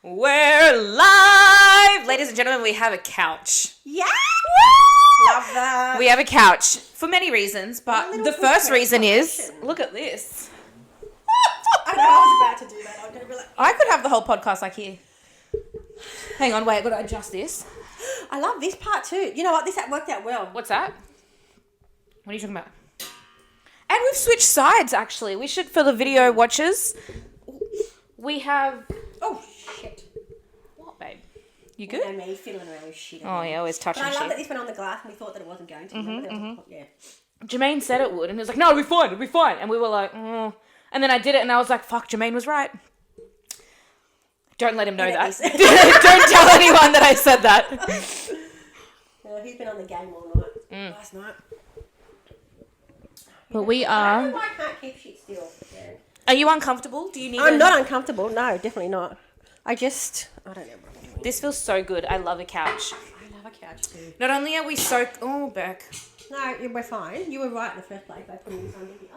We're live! Ladies and gentlemen, we have a couch. Yeah! Woo! Love that. We have a couch for many reasons, but the first reason is, look at this. I know I was about to do that. I'm going to be like... I could have the whole podcast like here. Hang on, wait, I've got to adjust this. I love this part too. You know what? This worked out well. What's that? What are you talking about? And we've switched sides, actually. We should, for the video watchers, we have... Oh, shit. What, babe? You good? And me fiddling around with shit. Oh, yeah, always touching shit. But I love that shit. this went on the glass and we thought that it wasn't going to. Yeah. Jermaine said it would, and he was like, no, it'll be fine, it'll be fine. And we were like, oh. And then I did it, and I was like, fuck, Jermaine was right. Don't let him know that. Don't tell anyone that I said that. He's been on the game all night. Last night. But we are... I don't know why I can't keep shit still. Yeah. Are you uncomfortable? Do you need I'm not uncomfortable. No, definitely not. I don't know what I'm doing. This feels so good. I love a couch. I love a couch too. Not only are we so... Oh, Beck. No, we're fine. You were right in the first place by putting this under here.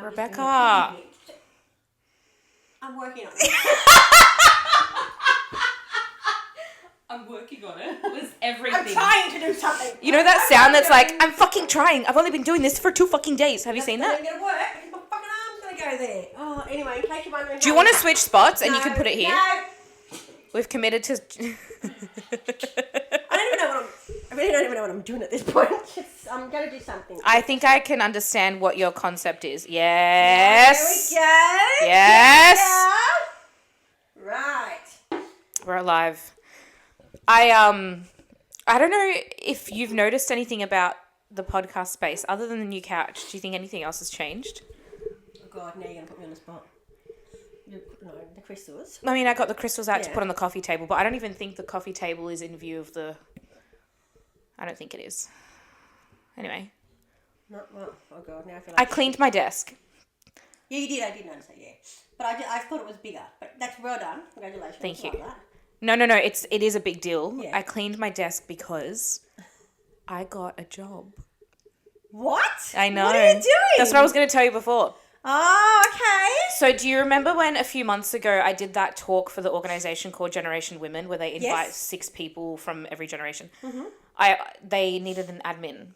Rebecca. I'm working on it. I'm working on it. It was everything. I'm trying to do something. You know that sound that's like, I'm fucking trying. I've only been doing this for 2 fucking days. Have you seen that? It's not going to work because my fucking arm's going to go there. Oh, anyway, in case you're wondering. Do you want to switch spots and No, you can put it here? No. We've committed to... I really don't even know what I'm doing at this point. I'm going to do something. I think I can understand what your concept is. Yes. There we go. Yes. Yeah. Right. We're alive. I don't know if you've noticed anything about the podcast space other than the new couch. Do you think anything else has changed? Oh God, now you're going to put me on the spot. No, the crystals. I mean, I got the crystals out to put on the coffee table, but I don't even think the coffee table is in view of the... I don't think it is. Anyway. No, well, oh God, now I feel like... I cleaned my desk. Yeah, you did. I did notice that, yeah. But I thought it was bigger. But that's well done. Congratulations. Thank you. Like that. No, it is a big deal. Yeah. I cleaned my desk because I got a job. What? I know. What are you doing? That's what I was going to tell you before. Oh, okay. So do you remember when a few months ago I did that talk for the organisation called Generation Women where they invite 6 people from every generation? Mm-hmm. They needed an admin.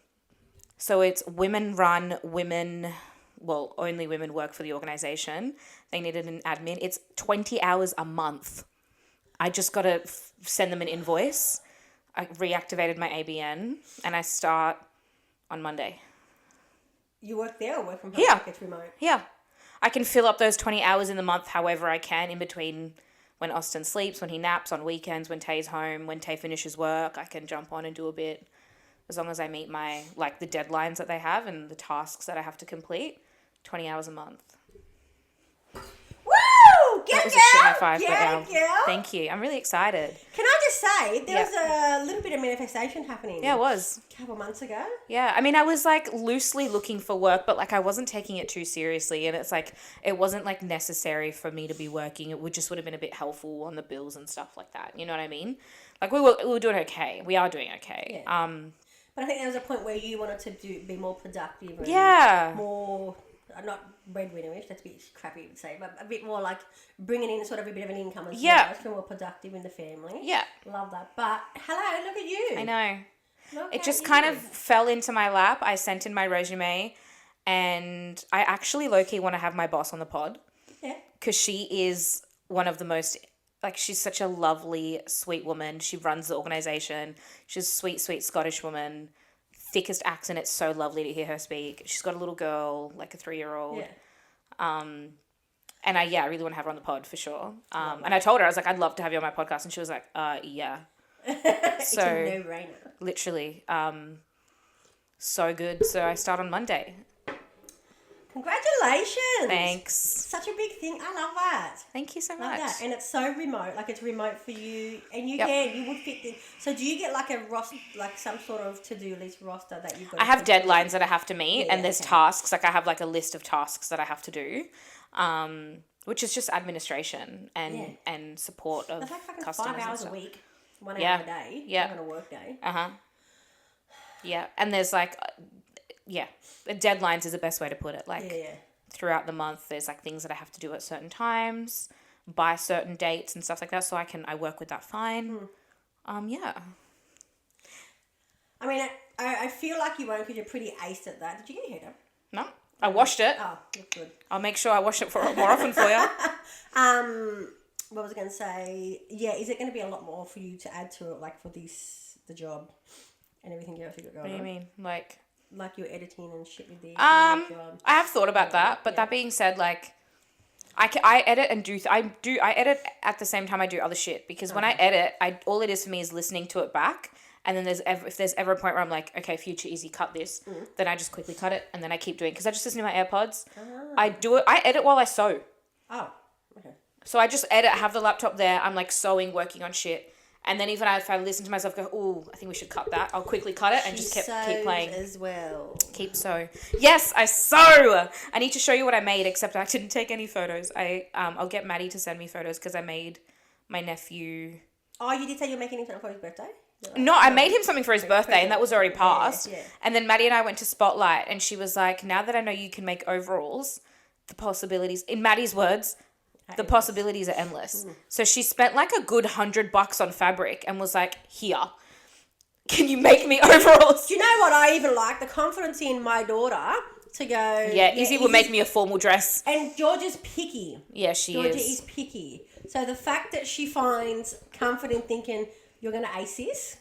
So it's women run, only women work for the organisation. They needed an admin. It's 20 hours a month. I just got to send them an invoice. I reactivated my ABN and I start on Monday. You work there or work from home? Yeah. Like it's remote? Yeah. I can fill up those 20 hours in the month however I can in between when Austin sleeps, when he naps, on weekends, when Tay's home, when Tay finishes work. I can jump on and do a bit as long as I meet my, the deadlines that they have and the tasks that I have to complete. 20 hours a month. Woo! Get That was a shit high five, but girl. thank you. I'm really excited. Can I just say, there was a little bit of manifestation happening. Yeah, it was. A couple months ago. Yeah, I mean, I was loosely looking for work, but I wasn't taking it too seriously, and it's it wasn't necessary for me to be working. It would have been a bit helpful on the bills and stuff like that. You know what I mean? We were doing okay. We are doing okay. Yeah. But I think there was a point where you wanted to be more productive. And more, not breadwinner-ish, that's a bit crappy to say, but a bit more bringing in sort of a bit of an income as well. I feel more productive in the family. Yeah. Love that. But hello, look at you. I know. Look it just kind of fell into my lap. I sent in my resume and I actually low-key want to have my boss on the pod. Yeah. Because she is one of the most... she's such a lovely, sweet woman. She runs the organisation. She's a sweet, sweet Scottish woman. Thickest accent. It's so lovely to hear her speak. She's got a little girl, a 3-year-old. Yeah. And I really want to have her on the pod for sure. And I told her, I was like, I'd love to have you on my podcast. And she was like, yeah. It's a no-brainer. Literally. So good. So I start on Monday. Congratulations. Thanks. Such a big thing. I love that. Thank you so Love much. that. And it's so remote. It's remote for you. And you would fit in. So do you get a roster, some sort of to-do list roster that you've got? I have deadlines that I have to meet and there's tasks. I have a list of tasks that I have to do, which is just administration and support of customers. 5 hours a week, 1 hour a day. Yeah. On a work day. Yeah. And there's deadlines is the best way to put it. Throughout the month, there's things that I have to do at certain times. by certain dates and stuff like that. So I work with that fine. Yeah. I mean, I feel like you won't because you're pretty aced at that. Did you get your hair done? No, I washed it. Oh, look good. I'll make sure I wash it more often for you. What was I going to say? Yeah, is it going to be a lot more for you to add to it, like for the job and everything else you got going on? What do you mean? Like your editing and shit with the I have thought about that, but that being said, like I edit and I edit at the same time I do other shit, because when I edit, all it is for me is listening to it back. And then if there's ever a point where I'm like, okay, future easy, cut this, then I just quickly cut it and then I keep doing it. Because I just listen to my AirPods. I edit while I sew. Oh, okay. So I just edit, I have the laptop there, I'm like sewing, working on shit. And then even if I listen to myself go, oh, I think we should cut that, I'll quickly cut it and just keep playing. As well. Keep sew. Yes, I sew! I need to show you what I made, except I didn't take any photos. I'll get Maddie to send me photos because I made my nephew... Oh, you did say you're making him for his birthday? No, I made him something for his birthday and that was already passed. Yeah. And then Maddie and I went to Spotlight and she was like, now that I know you can make overalls, the possibilities, in Maddie's words, the possibilities are endless. So she spent like a good $100 on fabric and was like, here, can you make me overalls? Do you know what I even like? The confidence in my daughter to go... Yeah, Izzy will make me a formal dress. And Georgia's picky. Yeah, Georgia is picky. So the fact that she finds comfort in thinking... You're going to ace this.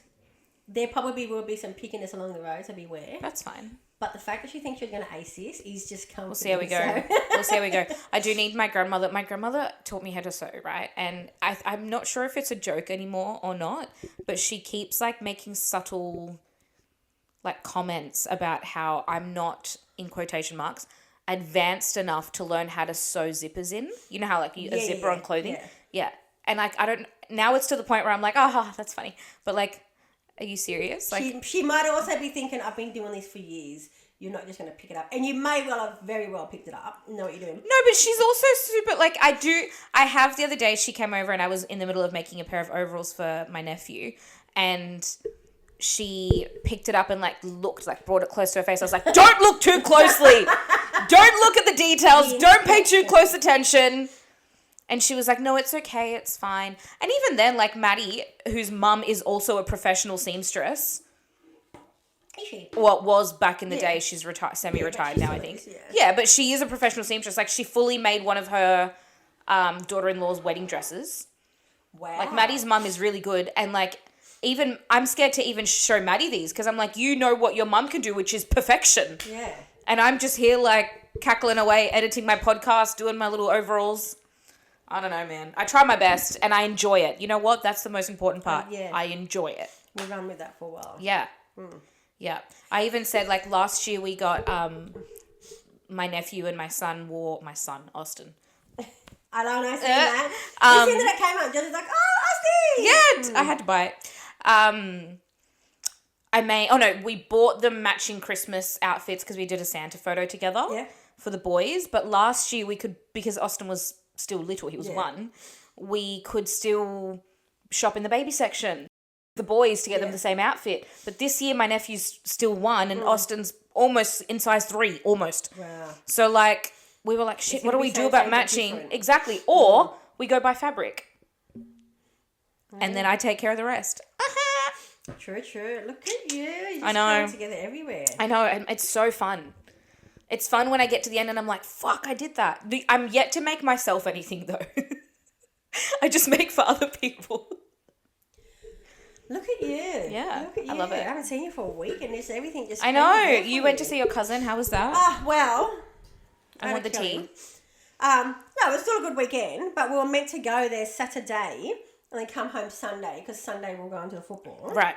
There probably will be some pickiness along the road, so beware. That's fine. But the fact that she thinks you're going to ace this is just comforting. We'll see how we go. We'll see how we go. I do need my grandmother. My grandmother taught me how to sew, right? And I'm not sure if it's a joke anymore or not, but she keeps like making subtle like comments about how I'm not, in quotation marks, advanced enough to learn how to sew zippers in. You know how like a zipper on clothing? Yeah. And like, now it's to the point where I'm like, that's funny. But like, are you serious? Like, she might also be thinking, I've been doing this for years. You're not just going to pick it up. And you may well have very well picked it up. Know what you're doing. No, but she's also super, like, I have the other day, she came over and I was in the middle of making a pair of overalls for my nephew. And she picked it up and like brought it close to her face. I was like, don't look too closely. Don't look at the details. Don't pay too close attention. And she was like, no, it's okay. It's fine. And even then, like Maddie, whose mum is also a professional seamstress. Is she? Well, was back in the day. She's semi-retired now, I think. Yeah, but she is a professional seamstress. Like, she fully made one of her daughter-in-law's wedding dresses. Wow. Like, Maddie's mum is really good. And, like, even I'm scared to even show Maddie these because I'm like, you know what your mum can do, which is perfection. Yeah. And I'm just here, like, cackling away, editing my podcast, doing my little overalls. I don't know, man. I try my best and I enjoy it. You know what? That's the most important part. Yeah. I enjoy it. We'll run with that for a while. Yeah. Yeah. I even said, like, last year we got my nephew and my son, Austin. I don't know, I seen that. You seen that it came out, just like, oh, Austin! Yeah, I had to buy it. We bought them matching Christmas outfits because we did a Santa photo together for the boys. But last year we could, because Austin was still little, he was 1, we could still shop in the baby section, the boys, to get them the same outfit. But this year my nephew's still 1 and Austin's almost in size 3, almost. Wow. So like, we were like, shit, what do we do about matching? Exactly. Or we go buy fabric. And then I take care of the rest. True. Look at you. You're just I know. coming together everywhere. I know. It's so fun. It's fun when I get to the end and I'm like, fuck, I did that. I'm yet to make myself anything though. I just make for other people. Look at you. Yeah. Look at you. I love it. I haven't seen you for a week and everything just... I know. You went to see your cousin. How was that? Well... I want the tea. No, it was still a good weekend, but we were meant to go there Saturday and then come home Sunday because Sunday we'll go into the football. Right.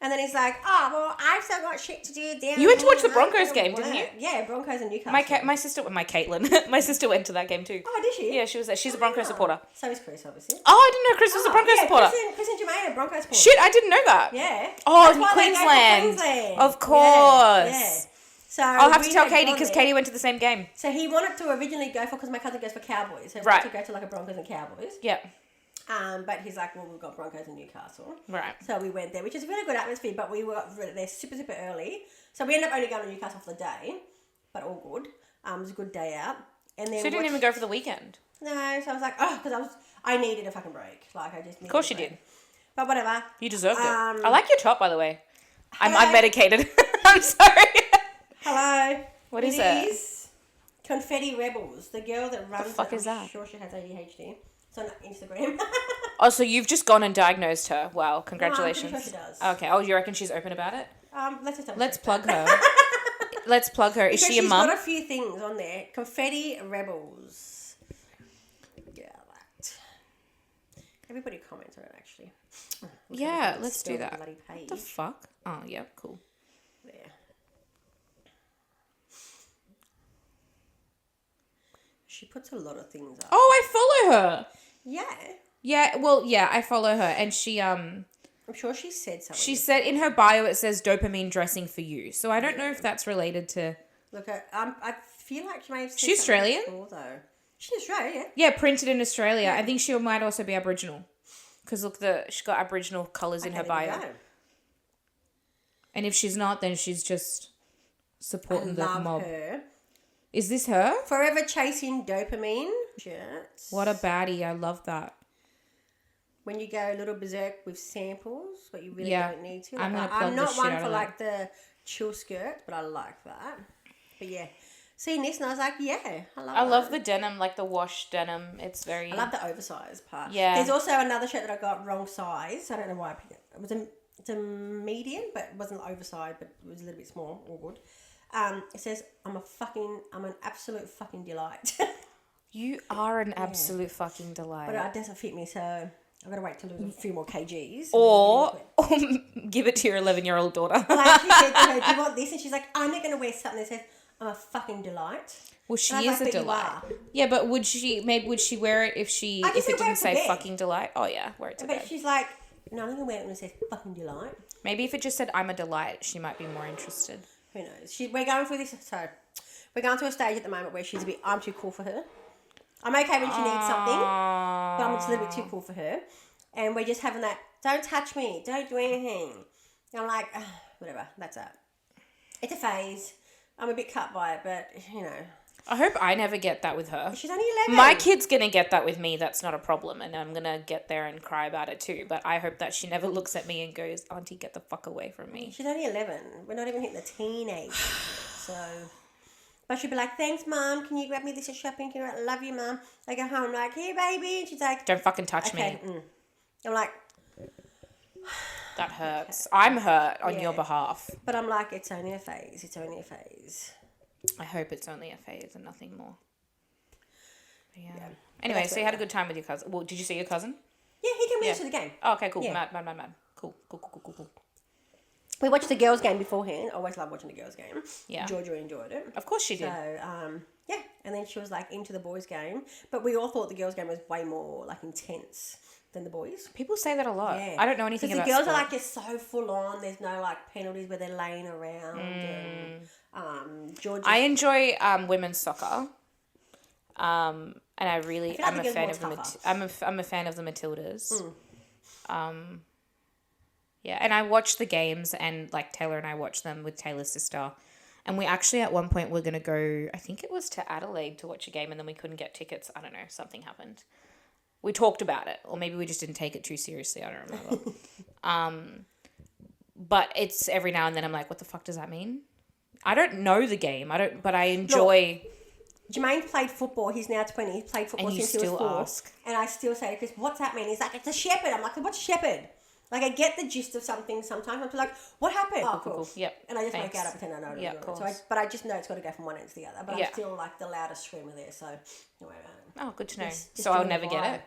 And then he's like, oh, well, I've still got shit to do down. You went to watch the Broncos game, didn't you? Yeah, Broncos and Newcastle. My sister, Caitlin, my sister went to that game too. Oh, did she? Yeah, she was there. She's a Broncos supporter. So is Chris, obviously. Oh, I didn't know Chris was a Broncos supporter. Chris and Jermaine are Broncos supporters. Shit, I didn't know that. Yeah. Oh, in Queensland. Of course. Yeah. So I'll have to tell Katie because Katie went to the same game. So he wanted to originally go for, because my cousin goes for Cowboys. So he wanted to go to like a Broncos and Cowboys. Yeah. But he's like, well, we've got Broncos in Newcastle. Right. So we went there, which is a really good atmosphere, but we were there super, super early. So we ended up only going to Newcastle for the day, but all good. It was a good day out. And then so you didn't even go for the weekend? No, so I was like, oh, because I needed a fucking break. Like, I just needed Of course a you break. did. But whatever. You deserved it. I like your top, by the way. I'm Hello. unmedicated. I'm sorry. Hello. What is it? It is Confetti Rebels. The girl that runs fuck it. is I'm that? sure she has ADHD. It's on Instagram. Oh, so you've just gone and diagnosed her. Wow, congratulations. No, I'm pretty sure she does. Okay. Oh, you reckon she's open about it? Let's plug her. Let's plug her. Is she a mum? She's got a few things on there. Confetti Rebels. Yeah, that. Everybody comments on it, actually. Yeah, let's do that. Bloody page. What the fuck? Oh, yeah, cool. There. She puts a lot of things up. Oh, I follow her. Yeah. Yeah, well, yeah, I follow her, and she I'm sure she said something. She said in her bio it says dopamine dressing for you. So I don't know if that's related to. Look, I feel like she may have said She's Australian? before, though. She's Australian, Yeah, printed in Australia. Yeah. I think she might also be Aboriginal. Because look, she's got Aboriginal colours in her bio. And if she's not, then she's just supporting the mob. Her. Is this her? Forever chasing dopamine. Shirts. What a baddie. I love that. When you go a little berserk with samples, but you really don't need to. Like, I'm not one for like the chill skirt, but I like that. But yeah, seeing this and I was like, yeah, I love the denim, like the wash denim. It's very. I love the oversized part. Yeah. There's also another shirt that I got wrong size. I don't know why I picked it. It's a medium, but it wasn't oversized, but it was a little bit small. All good. It says, I'm an absolute fucking delight. You are an absolute fucking delight. But it doesn't fit me, so I've got to wait to lose a few more kgs. Or give it to your 11-year-old daughter. Well, I actually said to her, do you want this? And she's like, I'm not going to wear something that says, I'm a fucking delight. Well, she is a delight. Yeah, but would she wear it if it didn't say fucking delight? Oh yeah, wear it to bed. But she's like, no, I'm going to wear it when it says fucking delight. Maybe if it just said I'm a delight, she might be more interested. Who knows? We're going through this, so we're going to a stage at the moment where she's I'm too cool for her. I'm okay when she needs something, but I'm just a little bit too cool for her. And we're just having that, don't touch me, don't do anything. And I'm like, whatever, that's it. It's a phase. I'm a bit cut by it, but, you know. I hope I never get that with her. She's only 11. My kid's going to get that with me. That's not a problem. And I'm going to get there and cry about it too. But I hope that she never looks at me and goes, Auntie, get the fuck away from me. She's only 11. We're not even hitting the teenage. So, but she'll be like, thanks, Mum. Can you grab me this at shopping? I love you, Mum. I go home, like, here, baby. And she's like, don't fucking touch me. I'm like, that hurts. Okay. I'm hurt on your behalf. But I'm like, it's only a phase. It's only a phase. I hope it's only a phase and nothing more. Yeah. Anyway, so you had a good time with your cousin. Well, did you see your cousin? Yeah, he came with us to the game. Oh, okay, cool. Yeah. Mad. Cool. We watched the girls' game beforehand. I always love watching the girls' game. Yeah. Georgia enjoyed it. Of course she did. So, yeah. And then she was like into the boys' game. But we all thought the girls' game was way more like intense than the boys. People say that a lot. Yeah. I don't know anything about the girls sport. are like just so full on. There's no like penalties where they're laying around. And Georgia. I enjoy women's soccer. And I'm a fan of I'm a fan of the Matildas. Yeah, and I watch the games, and like Taylor and I watch them with Taylor's sister. And we actually at one point were going to go, I think it was to Adelaide to watch a game, and then we couldn't get tickets. I don't know, something happened. We talked about it, or maybe we just didn't take it too seriously. I don't remember. But it's every now and then I'm like, what the fuck does that mean? I don't know the game. But I enjoy. Look, Jermaine played football. He's now 20. He's played football since he was 4. And I still say to Chris, what's that mean? He's like, it's a shepherd. I'm like, what's shepherd? Like, I get the gist of something sometimes. I'm just like, what happened? Oh, cool. Yep. And I just make out, I pretend I know it. Yeah, of course. So but I just know it's got to go from one end to the other. But I'm still like the loudest screamer there. So, anyway. Oh, good to know. So I'll never get it.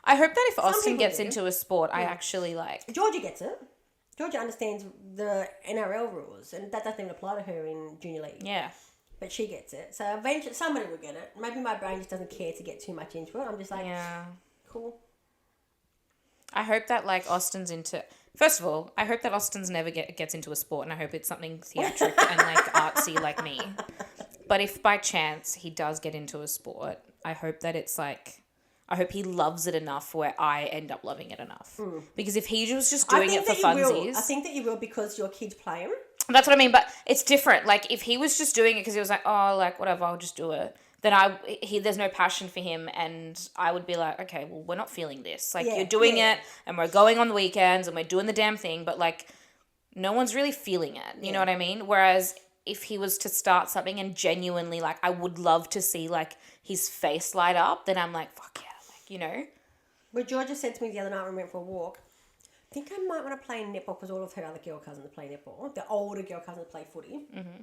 I hope that if Austin gets into a sport, I actually like... Georgia gets it. Georgia understands the NRL rules. And that doesn't even apply to her in junior league. Yeah. But she gets it. So eventually somebody will get it. Maybe my brain just doesn't care to get too much into it. I'm just like, cool. I hope that like Austin's into... First of all, I hope that Austin's never gets into a sport, and I hope it's something theatric and like artsy like me. But if by chance he does get into a sport, I hope that it's like... I hope he loves it enough where I end up loving it enough. Because if he was just doing it for funsies... I think that you will because your kids play him. That's what I mean, but it's different. Like, if he was just doing it because he was like, oh, like, whatever, I'll just do it. then there's no passion for him, and I would be like, okay, well, we're not feeling this. Like, you're doing it, and we're going on the weekends, and we're doing the damn thing, but, like, no one's really feeling it. You know what I mean? Whereas if he was to start something and genuinely, like, I would love to see, like, his face light up, then I'm like, fuck yeah, like, you know? Well, Georgia said to me the other night when we went for a walk, I think I might want to play netball because all of her other girl cousins play netball. The older girl cousins play footy. Mm-hmm.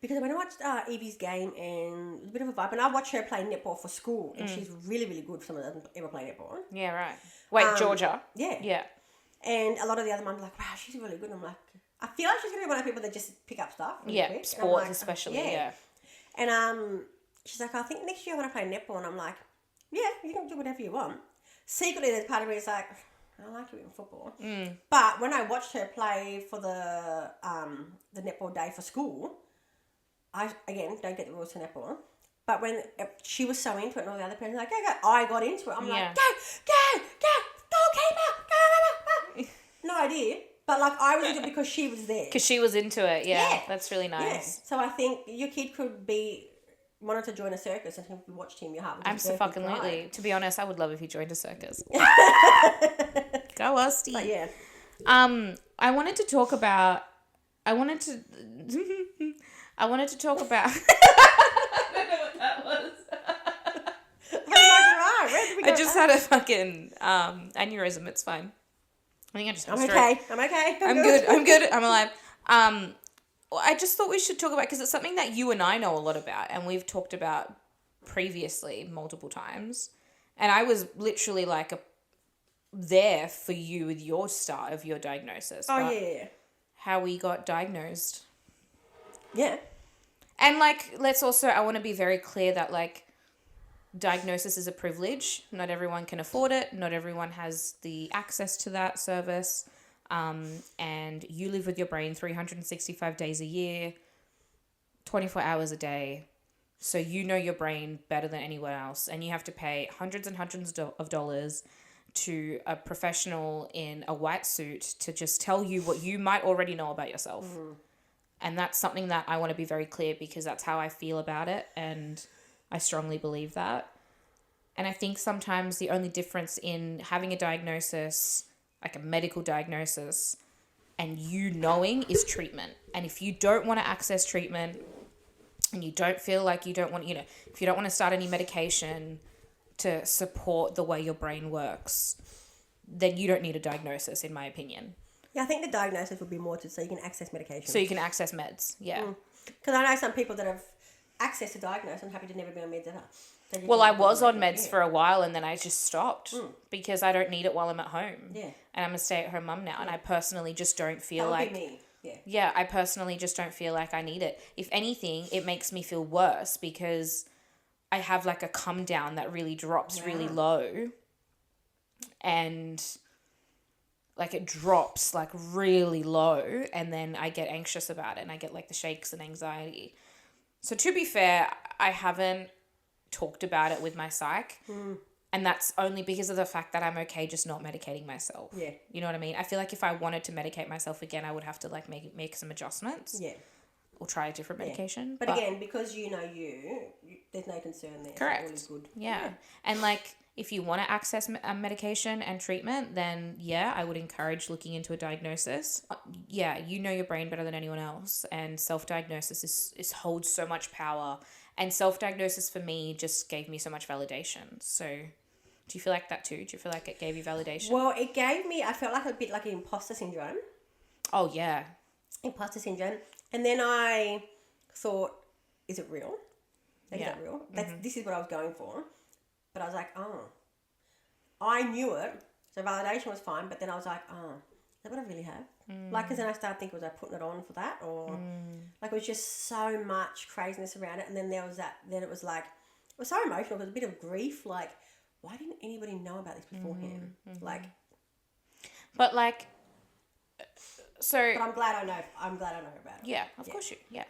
Because when I watched Evie's game and it was a bit of a vibe, and I watched her play netball for school, and she's really, really good for someone that doesn't ever play netball. Yeah, right. Wait, Georgia? Yeah. Yeah. And a lot of the other mums are like, wow, she's really good. And I'm like, I feel like she's going to be one of the people that just pick up stuff. Yeah, quick. sports like, especially, yeah. And she's like, I think next year I want to play netball. And I'm like, yeah, you can do whatever you want. Secretly, there's part of me that's like, I like you in football. But when I watched her play for the netball day for school, I, again, don't get the rules to netball. But when she was so into it and all the other parents were like, go, I got into it. I'm like, go, keeper. No idea. But, like, I was into it because she was there. Because she was into it, yeah. That's really nice. Yeah. So I think your kid could be wanted to join a circus, and if you watched him, your heart would just Absolutely. To be honest, I would love if he joined a circus. Go Austin. But yeah. I wanted to talk about. I wanted to talk about. I don't know what that was. Where did we go? I just had a fucking aneurysm. It's fine. I think I just. I'm okay. I'm good. I'm alive. I just thought we should talk about, because it's something that you and I know a lot about, and we've talked about previously multiple times. And I was literally like there for you with your start of your diagnosis. Oh, yeah. How we got diagnosed. Yeah. And, like, I want to be very clear that, like, diagnosis is a privilege. Not everyone can afford it. Not everyone has the access to that service. And you live with your brain 365 days a year, 24 hours a day. So you know your brain better than anyone else. And you have to pay hundreds and hundreds of dollars to a professional in a white suit to just tell you what you might already know about yourself. Mm-hmm. And that's something that I want to be very clear, because that's how I feel about it. And I strongly believe that. And I think sometimes the only difference in having a diagnosis, like a medical diagnosis, and you knowing, is treatment. And if you don't want to access treatment, and you don't feel like you don't want, if you don't want to start any medication to support the way your brain works, then you don't need a diagnosis, in my opinion. Yeah, I think the diagnosis would be more so you can access medication. So you can access meds, yeah. Because I know some people that have access to diagnose and happy to never be on meds ever. Well, I was on meds for a while, and then I just stopped because I don't need it while I'm at home. Yeah. And I'm a stay-at-home mum now, and I personally just don't feel that like... would be me. Yeah. Yeah, I personally just don't feel like I need it. If anything, it makes me feel worse because I have, like, a come down that really drops really low. And, like, it drops, like, really low, and then I get anxious about it, and I get, like, the shakes and anxiety. So to be fair, I haven't talked about it with my psych. And that's only because of the fact that I'm okay just not medicating myself. Yeah. You know what I mean? I feel like if I wanted to medicate myself again, I would have to, like, make some adjustments. Yeah. Or try a different medication. But again, because you know you there's no concern there. Correct. So all is good. Yeah. And, like, if you want to access medication and treatment, then, yeah, I would encourage looking into a diagnosis. Yeah, you know your brain better than anyone else. And self-diagnosis holds so much power. And self-diagnosis for me just gave me so much validation. So do you feel like that too? Do you feel like it gave you validation? Well, it gave me, I felt like a bit like an imposter syndrome. Oh, yeah. Imposter syndrome. And then I thought, is it real? Is that real? This is what I was going for. But I was like, I knew it. So validation was fine. But then I was like, is that what I really have? Like, because then I started thinking, was I putting it on for that? Or, like, it was just so much craziness around it. And then there was that, then it was like, it was so emotional. It was a bit of grief. Like, why didn't anybody know about this beforehand? Like. But, like, so. But I'm glad I know about it. Yeah, of course you, yeah.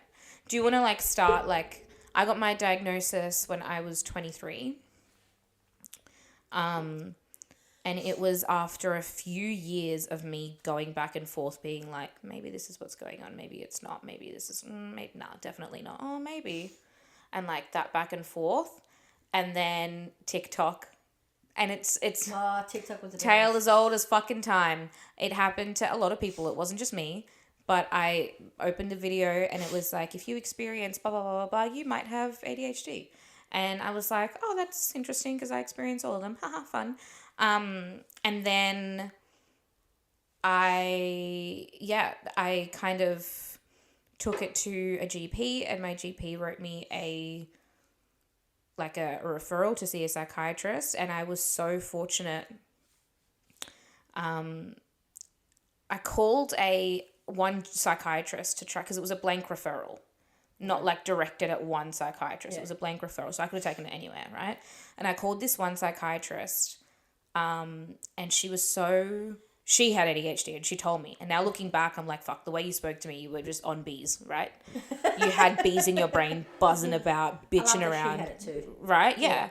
Do you want to, like, start, like, I got my diagnosis when I was 23. And it was after a few years of me going back and forth being like, maybe this is what's going on, maybe it's not, maybe this is, maybe, nah, definitely not, oh, maybe. and like that back and forth, and then TikTok. And it's TikTok was a tale as old as fucking time. It happened to a lot of people. It wasn't just me. But I opened the video and it was like, if you experience blah, blah, blah, blah, blah, you might have ADHD. And I was like, oh, that's interesting because I experience all of them. Haha, fun. And then I kind of took it to a GP, and my GP wrote me a referral to see a psychiatrist, and I was so fortunate. I called one psychiatrist to try, because it was a blank referral, not like directed at one psychiatrist. Yeah. It was a blank referral, so I could have taken it anywhere, right? And I called this one psychiatrist, and she had ADHD, and she told me. And now looking back, I'm like, fuck, the way you spoke to me, you were just on bees, right? You had bees in your brain buzzing about, bitching around. She had it too. Right? Yeah.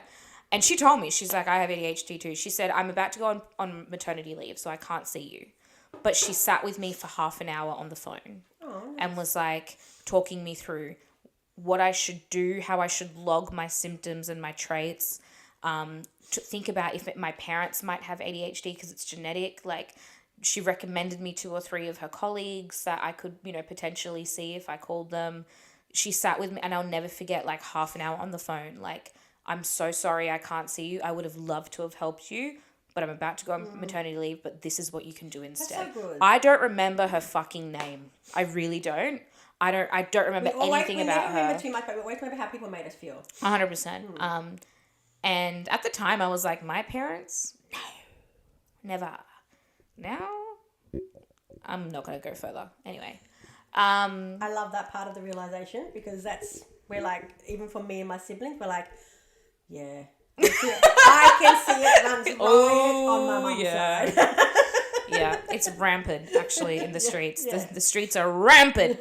And she told me, she's like, I have ADHD too. She said, I'm about to go on maternity leave, so I can't see you. But she sat with me for half an hour on the phone and was like talking me through what I should do, how I should log my symptoms and my traits, to think about if my parents might have ADHD because it's genetic. Like, she recommended me 2 or 3 of her colleagues that I could, potentially see if I called them. She sat with me, and I'll never forget, like, half an hour on the phone. Like, I'm so sorry I can't see you. I would have loved to have helped you, but I'm about to go on maternity leave, but this is what you can do instead. That's so good. I don't remember her fucking name. I really don't. I don't remember anything about her. We remember too much, but we always remember how people made us feel. 100%. And at the time, I was like, my parents? No. Never. Now, I'm not going to go further. Anyway. I love that part of the realization, because we're like, even for me and my siblings, we're like, yeah. I can see it runs riot on my mum's side. Yeah, it's rampant, actually, in the streets. Yeah. The streets are rampant.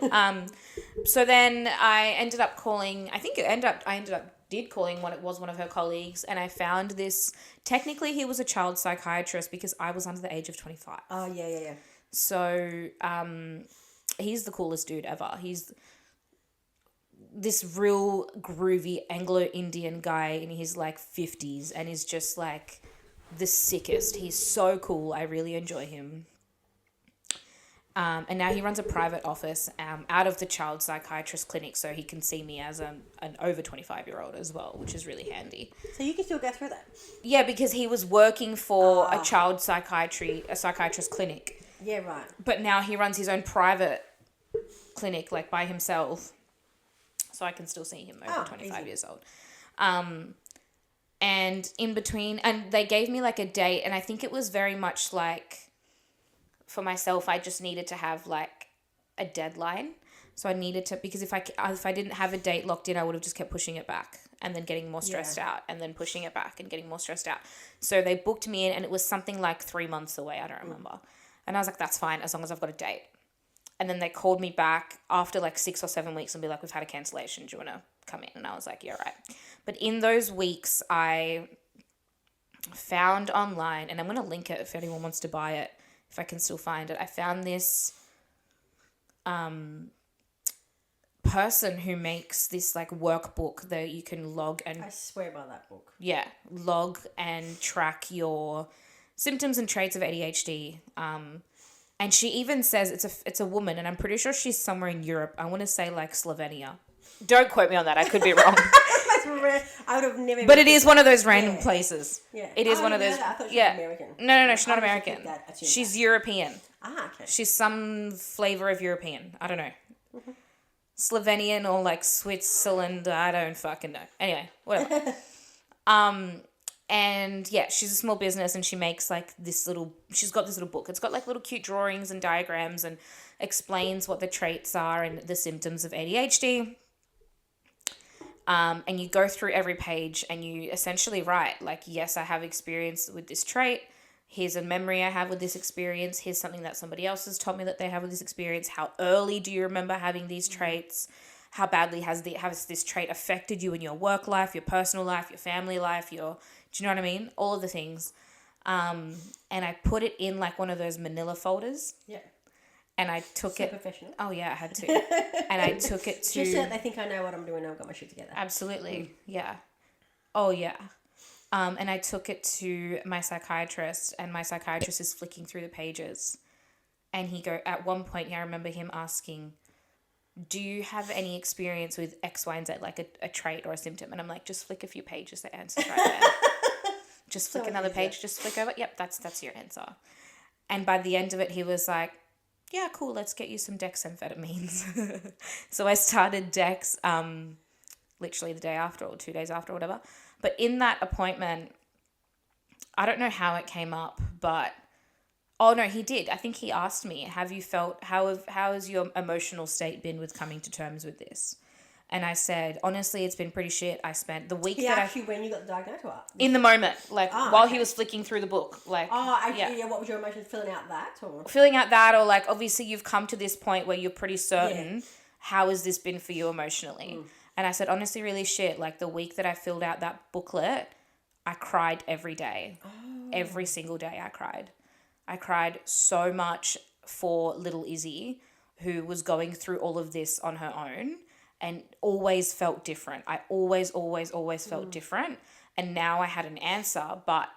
So then I ended up calling, I ended up calling one of her colleagues, and I found this, technically he was a child psychiatrist because I was under the age of 25. Oh, yeah. So he's the coolest dude ever. He's this real groovy Anglo-Indian guy in his like 50s, and he's just like the sickest. He's so cool. I really enjoy him. And now he runs a private office out of the child psychiatrist clinic, so he can see me as an over 25-year-old as well, which is really handy. So you can still go through that? Yeah, because he was working for a psychiatrist clinic. Yeah, right. But now he runs his own private clinic, like by himself, so I can still see him over 25 years old. And in between, and they gave me like a date, and I think it was very much like, for myself, I just needed to have like a deadline. So I needed to, because if I didn't have a date locked in, I would have just kept pushing it back and then getting more stressed out, and then pushing it back and getting more stressed out. So they booked me in, and it was something like 3 months away. I don't remember. And I was like, that's fine, as long as I've got a date. And then they called me back after like 6 or 7 weeks and be like, we've had a cancellation. Do you want to come in? And I was like, yeah, right. But in those weeks, I found online, and I'm going to link it if anyone wants to buy it, if I can still find it. I found this person who makes this like workbook that you can log and... I swear by that book. Yeah, log and track your symptoms and traits of ADHD. And she even says it's a woman, and I'm pretty sure she's somewhere in Europe. I want to say like Slovenia. Don't quote me on that. I could be wrong. I would have never. But it is one of those random places. Yeah. It is one of those. I thought she was American. No, she's not American. She's European. Okay. She's some flavor of European. I don't know. Mm-hmm. Slovenian or like Switzerland. I don't fucking know. Anyway, whatever. And yeah, she's a small business, and she makes like she's got this little book. It's got like little cute drawings and diagrams, and explains what the traits are and the symptoms of ADHD. And you go through every page, and you essentially write like, yes, I have experience with this trait. Here's a memory I have with this experience. Here's something that somebody else has told me that they have with this experience. How early do you remember having these traits? How badly has this trait affected you in your work life, your personal life, your family life, do you know what I mean? All of the things. And I put it in like one of those manila folders. Yeah. And I took it. Professional. Oh yeah, I had to. And I took it to. Just so that they think I know what I'm doing. I've got my shit together. Absolutely, yeah. Oh yeah. And I took it to my psychiatrist, and my psychiatrist is flicking through the pages, and at one point, I remember him asking, "Do you have any experience with X, Y, and Z, like a trait or a symptom?" And I'm like, "Just flick a few pages. The answer's right there. Just flick another page. Just flick over. Yep, that's your answer." And by the end of it, he was like, "Yeah, cool. Let's get you some dexamphetamines." So I started Dex, literally the day after or 2 days after or whatever. But in that appointment, I don't know how it came up, but oh no, he did. I think he asked me, "Have you felt how has your emotional state been with coming to terms with this?" And I said, "Honestly, it's been pretty shit. I spent the week He asked you when you got diagnosed or what? In the moment, while he was flicking through the book, like what was your emotion filling out that or filling out that, or like obviously you've come to this point where you're pretty certain. How has this been for you emotionally?" And I said, "Honestly, really shit. Like the week that I filled out that booklet, I cried every day. Every single day I cried. I cried so much for little Izzy, who was going through all of this on her own and always felt different. I always felt different. And now I had an answer, but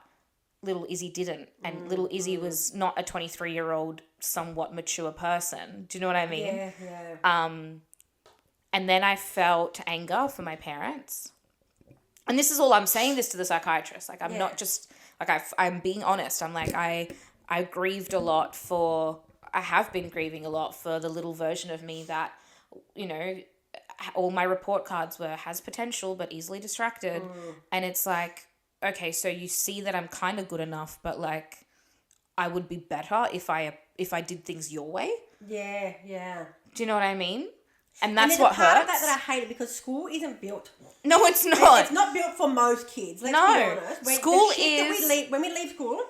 little Izzy didn't. And little Izzy was not a 23-year-old, somewhat mature person. Do you know what I mean? Yeah. And then I felt anger for my parents. And this is all I'm saying this to the psychiatrist. Like, I'm not just, like, I'm being honest. I'm like, I grieved a lot I have been grieving a lot for the little version of me that, you know, all my report cards has potential but easily distracted. And it's like, okay, so you see that I'm kind of good enough, but like, I would be better if I did things your way. Yeah. Do you know what I mean? And that's what hurts. Part of that I hate it because school isn't built. No, it's not. It's not built for most kids. Let's be honest. School is when we leave school,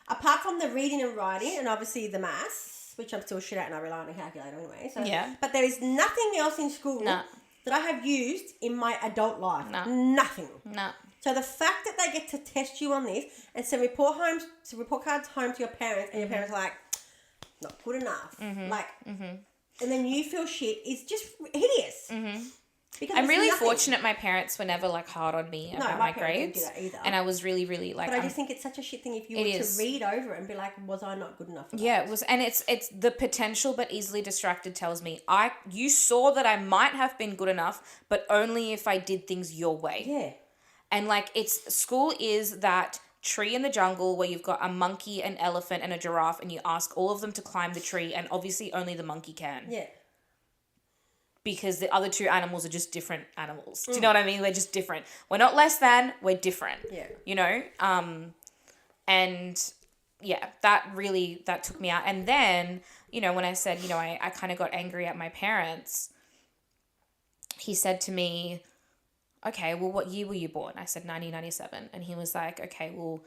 apart from the reading and writing and obviously the maths, which I'm still shit at and I rely on a calculator anyway. So but there is nothing else in school that I have used in my adult life. Nothing. No. So the fact that they get to test you on this and send report cards home to your parents and your parents are like, not good enough. And then you feel shit is just hideous. Because I'm really fortunate my parents were never like hard on me about my grades. Didn't do that either. And I was really, really like... But I just think it's such a shit thing if you were to read over it and be like, was I not good enough for that? It was. And it's the potential but easily distracted tells me, you saw that I might have been good enough, but only if I did things your way. Yeah. And like school is that tree in the jungle where you've got a monkey, an elephant and a giraffe and you ask all of them to climb the tree and obviously only the monkey can. Yeah. Because the other two animals are just different animals. Do you know what I mean? We're just different. We're not less than, we're different. Yeah. You know? And yeah, that took me out. And then, you know, when I said, you know, I kind of got angry at my parents, he said to me, "Okay, well, what year were you born?" I said 1997. And he was like, "Okay, well,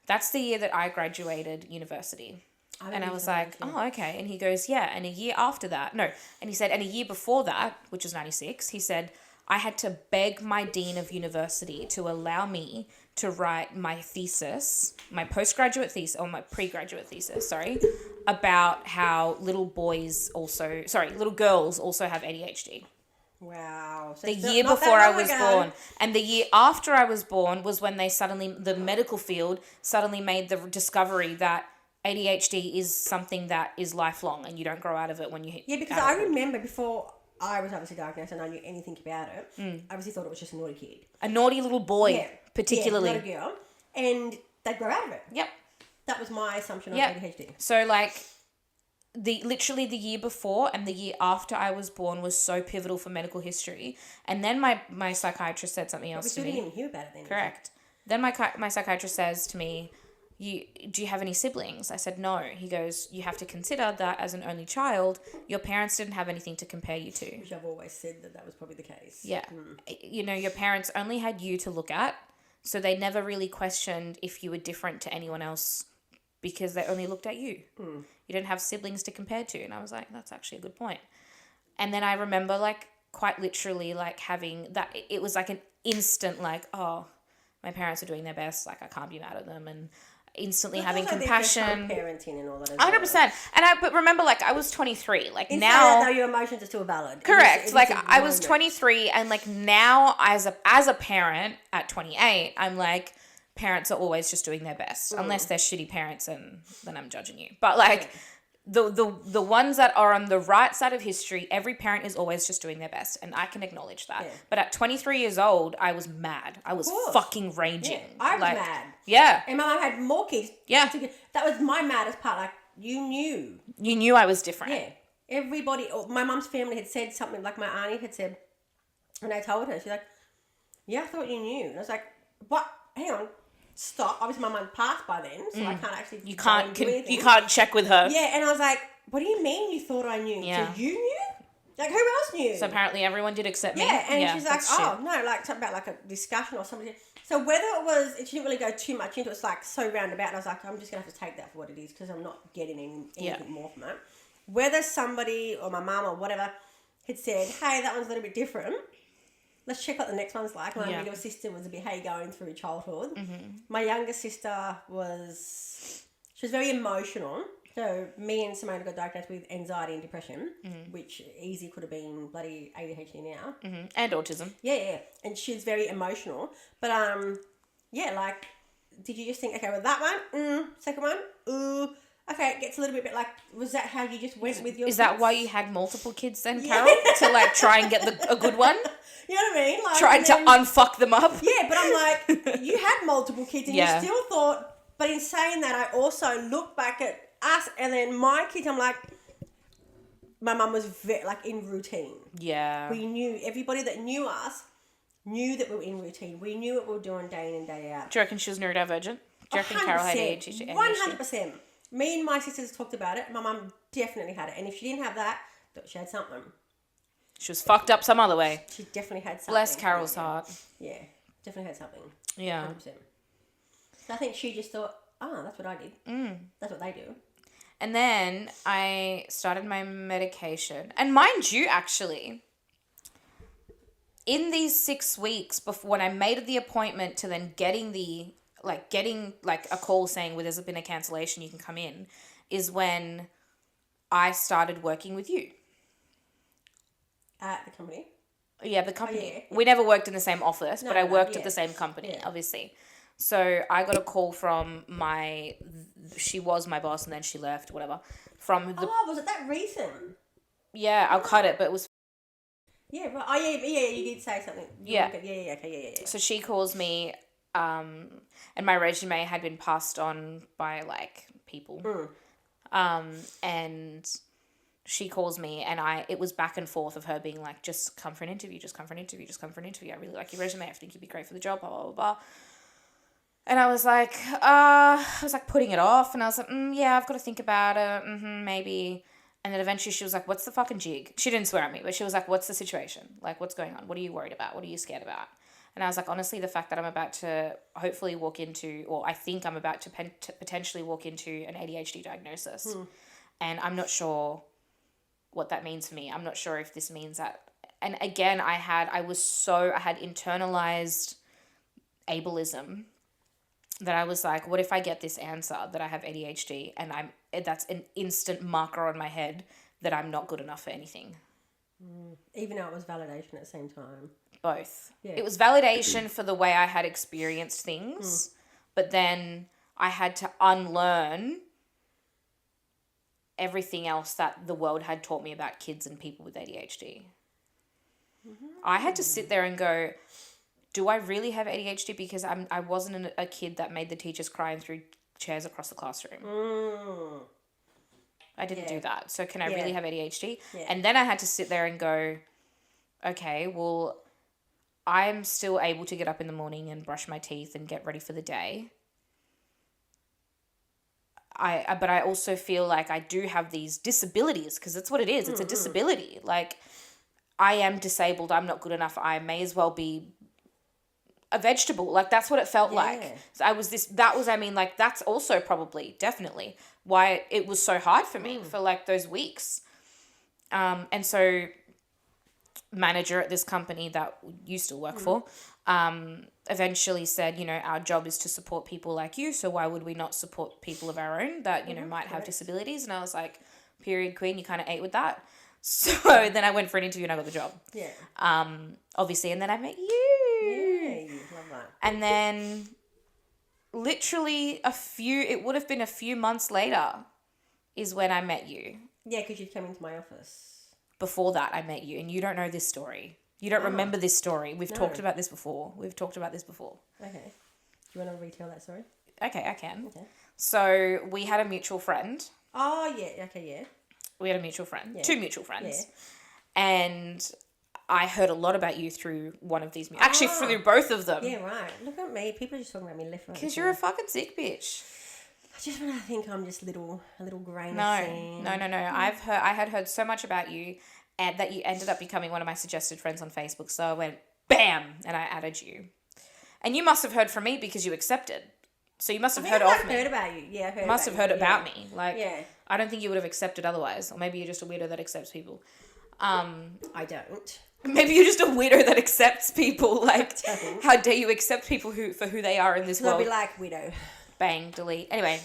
that's the year that I graduated university." And I was like, "Oh, okay." And he goes, "Yeah. And a year after that," no. And he said, "And a year before that, which was 96, he said, I had to beg my dean of university to allow me to write my thesis, my postgraduate thesis, or my pre-graduate thesis, about how little girls also have ADHD. Wow. So the year before I was born. And the year after I was born was when the medical field suddenly made the discovery that ADHD is something that is lifelong and you don't grow out of it when you hit because I remember before I was obviously diagnosed and I knew anything about it, I obviously thought it was just a naughty kid. A naughty little boy, particularly. Yeah, not a girl. And they'd grow out of it. Yep. That was my assumption of ADHD. So like literally the year before and the year after I was born was so pivotal for medical history. And then my psychiatrist said something else to me. We still didn't even hear about it then. Correct. Then my psychiatrist says to me, do you have any siblings? I said, no. He goes, you have to consider that as an only child, your parents didn't have anything to compare you to. Which I've always said that was probably the case. Yeah. You know, your parents only had you to look at, so they never really questioned if you were different to anyone else because they only looked at you. You didn't have siblings to compare to. And I was like, that's actually a good point. And then I remember like quite literally like having that, it was like an instant like, oh, my parents are doing their best. Like I can't be mad at them. And instantly having compassion. Parenting and all that. 100%. But remember, like, I was 23. Like, in now, though, your emotions are still valid. Correct. Like, I was 23, and like now, as a parent at 28, I'm like, parents are always just doing their best, unless they're shitty parents, and then I'm judging you. But like. The ones that are on the right side of history, every parent is always just doing their best, and I can acknowledge that. Yeah. But at 23 years old, I was mad. I was fucking raging. Yeah. I was mad. Yeah. And my mum had more kids. Yeah. That was my maddest part. Like, you knew. You knew I was different. Yeah. Everybody, my mum's family had said something, like my auntie had said, and I told her, she's like, yeah, I thought you knew. And I was like, what? Hang on. Stop. Obviously, my mum passed by then, so I can't actually. You can't check with her. Yeah, and I was like, "What do you mean you thought I knew? Yeah. So you knew? Like, who else knew?" So apparently, everyone did except me. Yeah, and she's like, "Oh no, like something about like a discussion or something." So whether it was, she didn't really go too much into it. It's like so roundabout, and I was like, "I'm just gonna have to take that for what it is because I'm not getting anything more from it." Whether somebody or my mum or whatever had said, "Hey, that one's a little bit different. Let's check what the next one's like." My middle sister was a bit, hey, going through childhood. Mm-hmm. My younger sister was very emotional. So me and Simone got diagnosed with anxiety and depression, which easy could have been bloody ADHD now. Mm-hmm. And autism. Yeah. And she's very emotional. But, like, did you just think, okay, well, that one, second one, ooh. Okay, it gets a little bit like, was that how you just went with your kids? Is that why you had multiple kids then, Carol? To like try and get a good one? You know what I mean? Like, trying to unfuck them up? Yeah, but I'm like, you had multiple kids and you still thought, but in saying that, I also look back at us and then my kids, I'm like, my mum was in routine. Yeah. We knew, everybody that knew us knew that we were in routine. We knew what we were doing day in and day out. Do you reckon she was neurodivergent? Do you reckon Carol had ADHD? 100%. Me and my sisters talked about it. My mum definitely had it. And if she didn't have that, she had something. She was fucked up some other way. She definitely had something. Bless Carol's heart. Yeah, definitely had something. Yeah. 100%. So I think she just thought, that's what I did. That's what they do. And then I started my medication. And mind you, actually, in these 6 weeks before when I made the appointment to then getting a call saying, well, there's been a cancellation, you can come in, is when I started working with you. At the company? Yeah, the company. Oh, yeah. We never worked in the same office, but I worked at the same company, obviously. So I got a call from she was my boss and then she left, whatever. Was it that recent? Yeah, I'll cut it, but it was... Yeah, right. Oh, yeah, you did say something. Yeah. Okay, yeah. So she calls me... and my resume had been passed on by people. And she calls me and it was back and forth of her being like, just come for an interview, just come for an interview, just come for an interview. I really like your resume. I think you'd be great for the job, blah, blah, blah, blah. And I was like, putting it off. And I was like, yeah, I've got to think about it. Maybe. And then eventually she was like, what's the fucking jig? She didn't swear at me, but she was like, what's the situation? Like, what's going on? What are you worried about? What are you scared about? And I was like, honestly, the fact that I'm about to hopefully walk into, or I think I'm about to potentially walk into an ADHD diagnosis. And I'm not sure what that means for me. I'm not sure if this means that. And again, I had internalized ableism that I was like, what if I get this answer that I have ADHD and that's an instant marker on my head that I'm not good enough for anything. Even though it was validation at the same time. Both. Yeah. It was validation for the way I had experienced things, but then I had to unlearn everything else that the world had taught me about kids and people with ADHD. I had to sit there and go, do I really have ADHD? Because I wasn't a kid that made the teachers cry and threw chairs across the classroom. I didn't do that. So can I really have ADHD? Yeah. And then I had to sit there and go, okay, well, I'm still able to get up in the morning and brush my teeth and get ready for the day. But I also feel like I do have these disabilities because that's what it is. It's a disability. Like, I am disabled. I'm not good enough. I may as well be a vegetable. Like, that's what it felt like. So that's also probably definitely why it was so hard for me for those weeks. And so manager at this company that you still work for, eventually said, our job is to support people like you, so why would we not support people of our own that, might have disabilities? And I was like, period, queen, you kind of ate with that. So then I went for an interview and I got the job. Yeah. Obviously, and then I met you. Yeah, love that. And then literally it would have been a few months later is when I met you. Yeah, because you'd come into my office. Before that, I met you, and you don't know this story. You don't remember this story. We've talked about this before. Okay. Do you want to retell that story? Okay, I can. Okay. So we had a mutual friend. Oh, yeah. Okay, yeah. We had a mutual friend. Yeah. 2 mutual friends. Yeah. And I heard a lot about you through one of these. Actually, through both of them. Yeah, right. Look at me. People are just talking about me left, right. Because you're a fucking sick bitch. I just want to think I'm just a little grain No. of sand. No. I had heard so much about you, and that you ended up becoming one of my suggested friends on Facebook. So I went, bam, and I added you. And you must have heard from me because you accepted. So you must have heard of me. I heard about you. Yeah, I heard. Must have heard about me. Like, yeah. I don't think you would have accepted otherwise. Or maybe you're just a weirdo that accepts people. I don't. Maybe you're just a weirdo that accepts people. Like, how dare you accept people for who they are in this world? I'll be like, widow. Bang, delete. Anyway.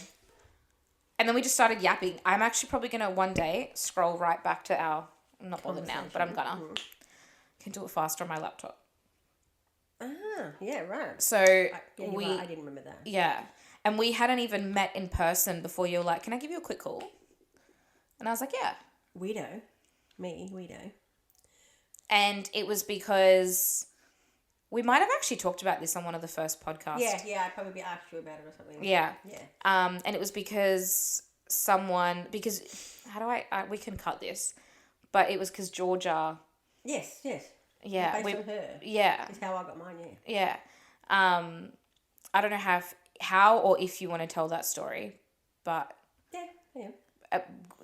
And then we just started yapping. I'm actually probably going to one day scroll right back to our... I'm not bothered now, but I'm gonna. Can do it faster on my laptop. Ah, yeah, right. So I didn't remember that. Yeah. And we hadn't even met in person before you were like, can I give you a quick call? And I was like, yeah. Weirdo. Me, weirdo. And it was because we might have actually talked about this on one of the first podcasts. Yeah, I'd probably asked you about it or something. Yeah. And it was because we can cut this, but it was because Georgia. Yes. Yeah. Based on her. Yeah. Is how I got mine, yeah. Yeah. I don't know how or if you want to tell that story, but. Yeah.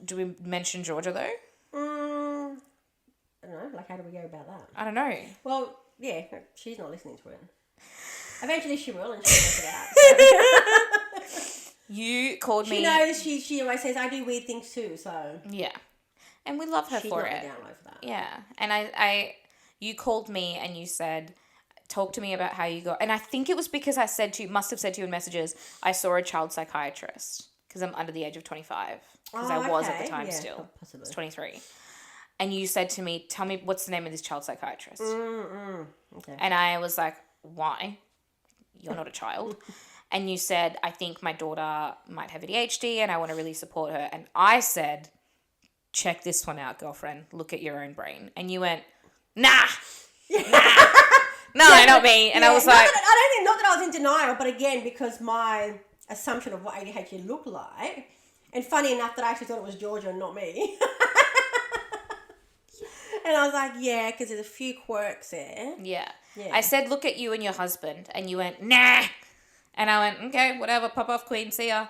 Do we mention Georgia though? I don't know. Like, how do we go about that? I don't know. Well, yeah, she's not listening to it. Eventually she will, and she'll work it out. So. You called me. She knows. She always says, I do weird things too, so. Yeah. And we love her for it. She's not download for that. Yeah. And you called me and you said, talk to me about how you got, and I think it was because I must have said to you in messages, I saw a child psychiatrist because I'm under the age of 25. Because I was at the time still. Possibly. I was 23. And you said to me, tell me what's the name of this child psychiatrist. Okay. And I was like, why? You're not a child. And you said, I think my daughter might have ADHD and I want to really support her. And I said, check this one out, girlfriend. Look at your own brain. And you went, nah. No, not me. And I was like... Not that I was in denial, but again, because my assumption of what ADHD looked like, and funny enough that I actually thought it was Georgia and not me. And I was like, yeah, because there's a few quirks there. Yeah. I said, look at you and your husband. And you went, nah. And I went, okay, whatever, pop off, queen, see ya.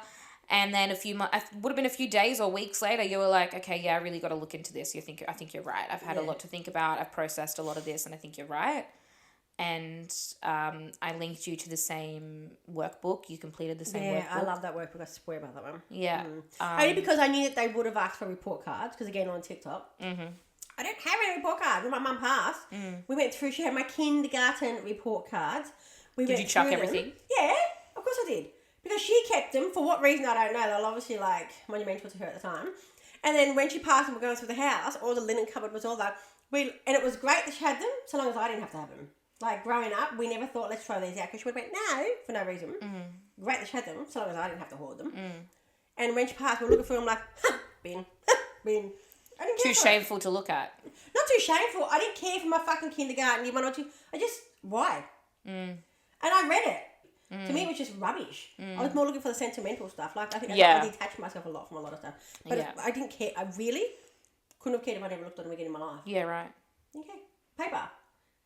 And then it would have been a few days or weeks later, you were like, okay, yeah, I really got to look into this. I think you're right. I've had a lot to think about. I've processed a lot of this and I think you're right. And I linked you to the same workbook. You completed the same workbook. Yeah, I love that workbook. I swear about that one. Yeah. Only because I knew that they would have asked for report cards, because again, on TikTok. Mm-hmm. I don't have any report cards. When my mum passed, we went through, she had my kindergarten report cards. Did you chuck everything? Yeah, of course I did. Because she kept them, for what reason I don't know. They're obviously like monumental to her at the time. And then when she passed and we're going through the house, all the linen cupboard was all that. And it was great that she had them, so long as I didn't have to have them. Like, growing up, we never thought, let's throw these out, because she would have went, no, for no reason. Great that she had them, so long as I didn't have to hoard them. And when she passed, we were looking through them like, bin. I didn't care. Too shameful to look at. Not too shameful. I didn't care for my fucking kindergarten, year 1 or 2. Why? And I read it. To me, it was just rubbish. I was more looking for the sentimental stuff. Like, I think I detached myself a lot from a lot of stuff. But I didn't care. I really couldn't have cared if I never looked at them again in my life. Yeah, right. Okay. Paper.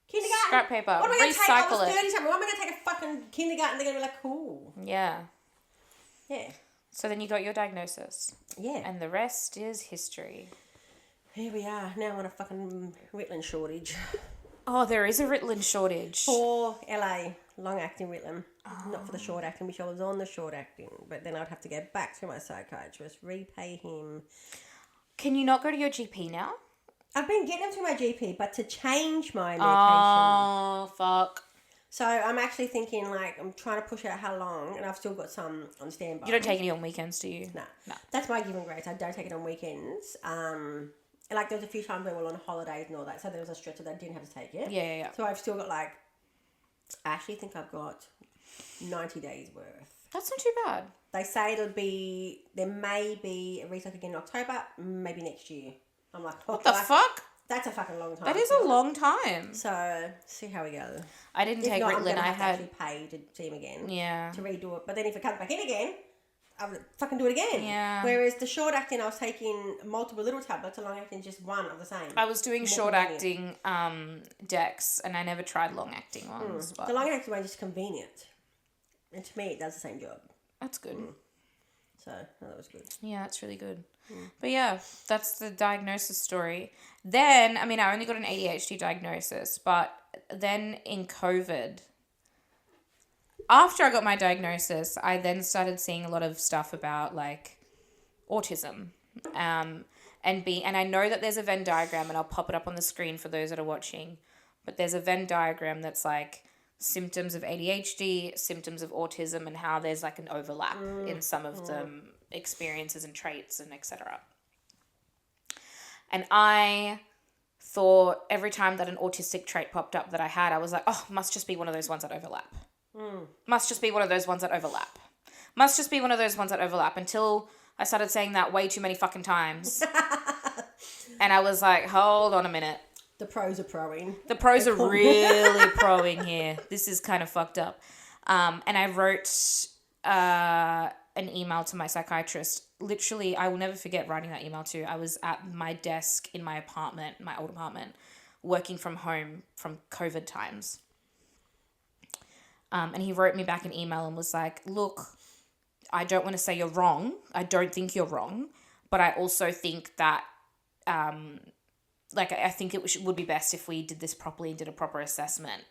Kindergarten. Scrap paper. What am I going to take? I was 30 something. What am I going to take a fucking kindergarten? They're going to be like, cool. Yeah. Yeah. So then you got your diagnosis. Yeah. And the rest is history. Here we are. Now I'm on a fucking Ritalin shortage. Oh, there is a Ritalin shortage. For LA. Long-acting Ritalin. Not for the short-acting, which I was on the short-acting. But then I'd have to go back to my psychiatrist, repay him. Can you not go to your GP now? I've been getting them to my GP, but to change my medication. Oh, fuck. So I'm actually thinking, like, I'm trying to push out how long, and I've still got some on standby. You don't take any on weekends, do you? No. That's my given grace. I don't take it on weekends. And like there was a few times where we were on holidays and all that, so there was a stretch that I didn't have to take it. Yeah. So I've still got I actually think I've got 90 days worth. That's not too bad. They say there may be a restock again in October, maybe next year. I'm like, what the fuck? That's a fucking long time. That is a long time. So, see how we go. I didn't take Ritalin. I had to actually pay to see him again. Yeah. To redo it. But then if it comes back in again, I would fucking do it again. Yeah. Whereas the short acting, I was taking multiple little tablets, and long acting just one of the same. I was doing short acting Dex, and I never tried long acting ones. But the long acting one is just convenient. And to me, it does the same job. That's good. So, that was good. Yeah, it's really good. But yeah, that's the diagnosis story. Then, I mean, I only got an ADHD diagnosis, but then in COVID, after I got my diagnosis, I then started seeing a lot of stuff about autism. And I know that there's a Venn diagram, and I'll pop it up on the screen for those that are watching, but there's a Venn diagram that's symptoms of ADHD, symptoms of autism, and how there's an overlap in some of them experiences and traits and etc. And I thought every time that an autistic trait popped up that I had, I was like, oh, must just be one of those ones that overlap. Must just be one of those ones that overlap. Must just be one of those ones that overlap, until I started saying that way too many fucking times. And I was like, hold on a minute. The pros are proing. The pros are really proing here. This is kind of fucked up. And I wrote an email to my psychiatrist. Literally, I will never forget writing that email too. I was at my desk in my apartment, my old apartment, working from home from COVID times. And he wrote me back an email and was like, look, I don't want to say you're wrong. I don't think you're wrong. But I also think that, I think it would be best if we did this properly and did a proper assessment.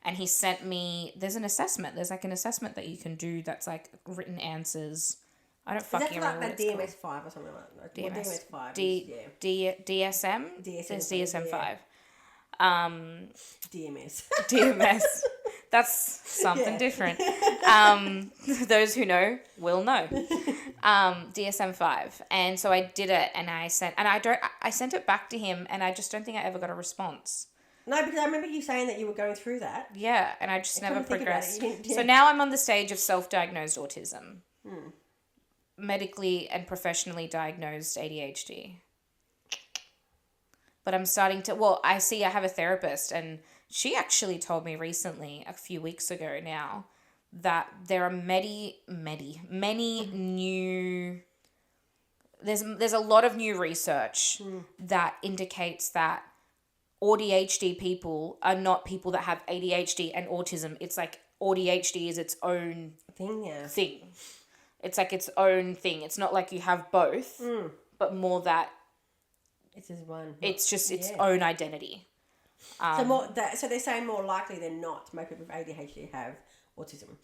And he sent me, there's an assessment. There's an assessment that you can do that's written answers. I don't fucking remember what it's called. DMS-5 or something like that. DMS-5 DMS-5 DSM? There's DSM-5. DMS. That's something different. Those who know will know. DSM-5. And so I did it, and I sent it back to him, and I just don't think I ever got a response. No, because I remember you saying that you were going through that. Yeah, and I just never progressed. So now I'm on the stage of self-diagnosed autism. Medically and professionally diagnosed ADHD. But I'm starting to, I have a therapist, and she actually told me recently, a few weeks ago now, that there are many new, there's a lot of new research that indicates that ADHD people are not people that have ADHD and autism. It's ADHD is its own thing. It's its own thing. It's not like you have both, but more that it's just one. It's just its own identity. So they're saying more likely than not most people with ADHD have autism.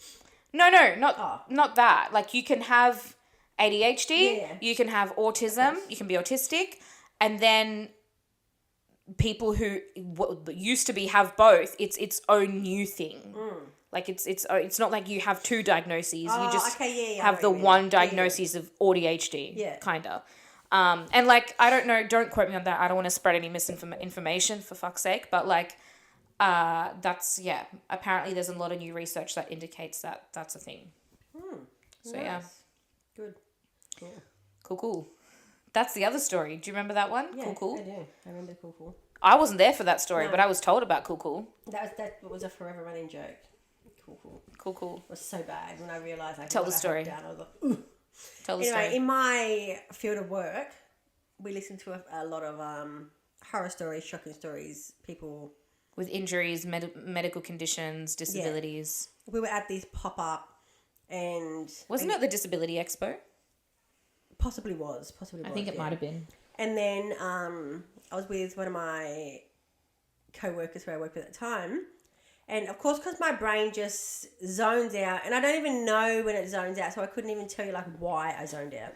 No, not that. You can have ADHD, you can have autism, you can be autistic, and then people who used to have both, it's its own new thing. It's not like you have two diagnoses. You just have the one diagnosis of ADHD. Yeah. Kinda. And I don't know, don't quote me on that. I don't want to spread any misinformation for fuck's sake, but that's, apparently there's a lot of new research that indicates that that's a thing. So nice. Yeah. Good. Yeah. Cool. That's the other story. Do you remember that one? Yeah, Cool. I do. I remember Cool. I wasn't there for that story, but I was told about Cool. That was a forever running joke. Cool. It was so bad when I realised Tell the story. I was like, ooh. Tell the story. In my field of work, we listen to a lot of horror stories, shocking stories, people with injuries, medical conditions, disabilities. Yeah. We were at this pop-up, and wasn't it the Disability Expo? Possibly was. I think it might have been. And then I was with one of my co-workers who I worked with at the time. And of course, because my brain just zones out, and I don't even know when it zones out, so I couldn't even tell you why I zoned out.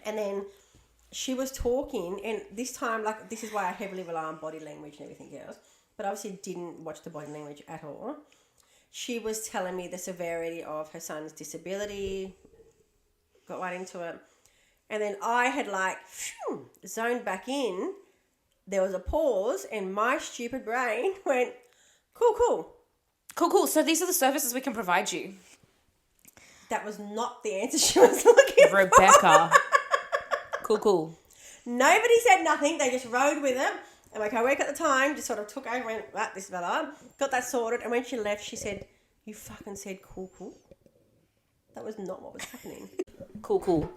And then she was talking, and this time, like, this is why I heavily rely on body language and everything else, but obviously didn't watch the body language at all. She was telling me the severity of her son's disability, got right into it, and then I had, like, zoned back in. There was a pause, and my stupid brain went, cool. So these are the services we can provide you. That was not the answer she was looking for. Rebecca. Cool. Nobody said nothing. They just rode with it. And like, I work at the time, just sort of took over and went, right, this fella. Got that sorted. And when she left, she said, you fucking said cool. That was not what was happening. Cool.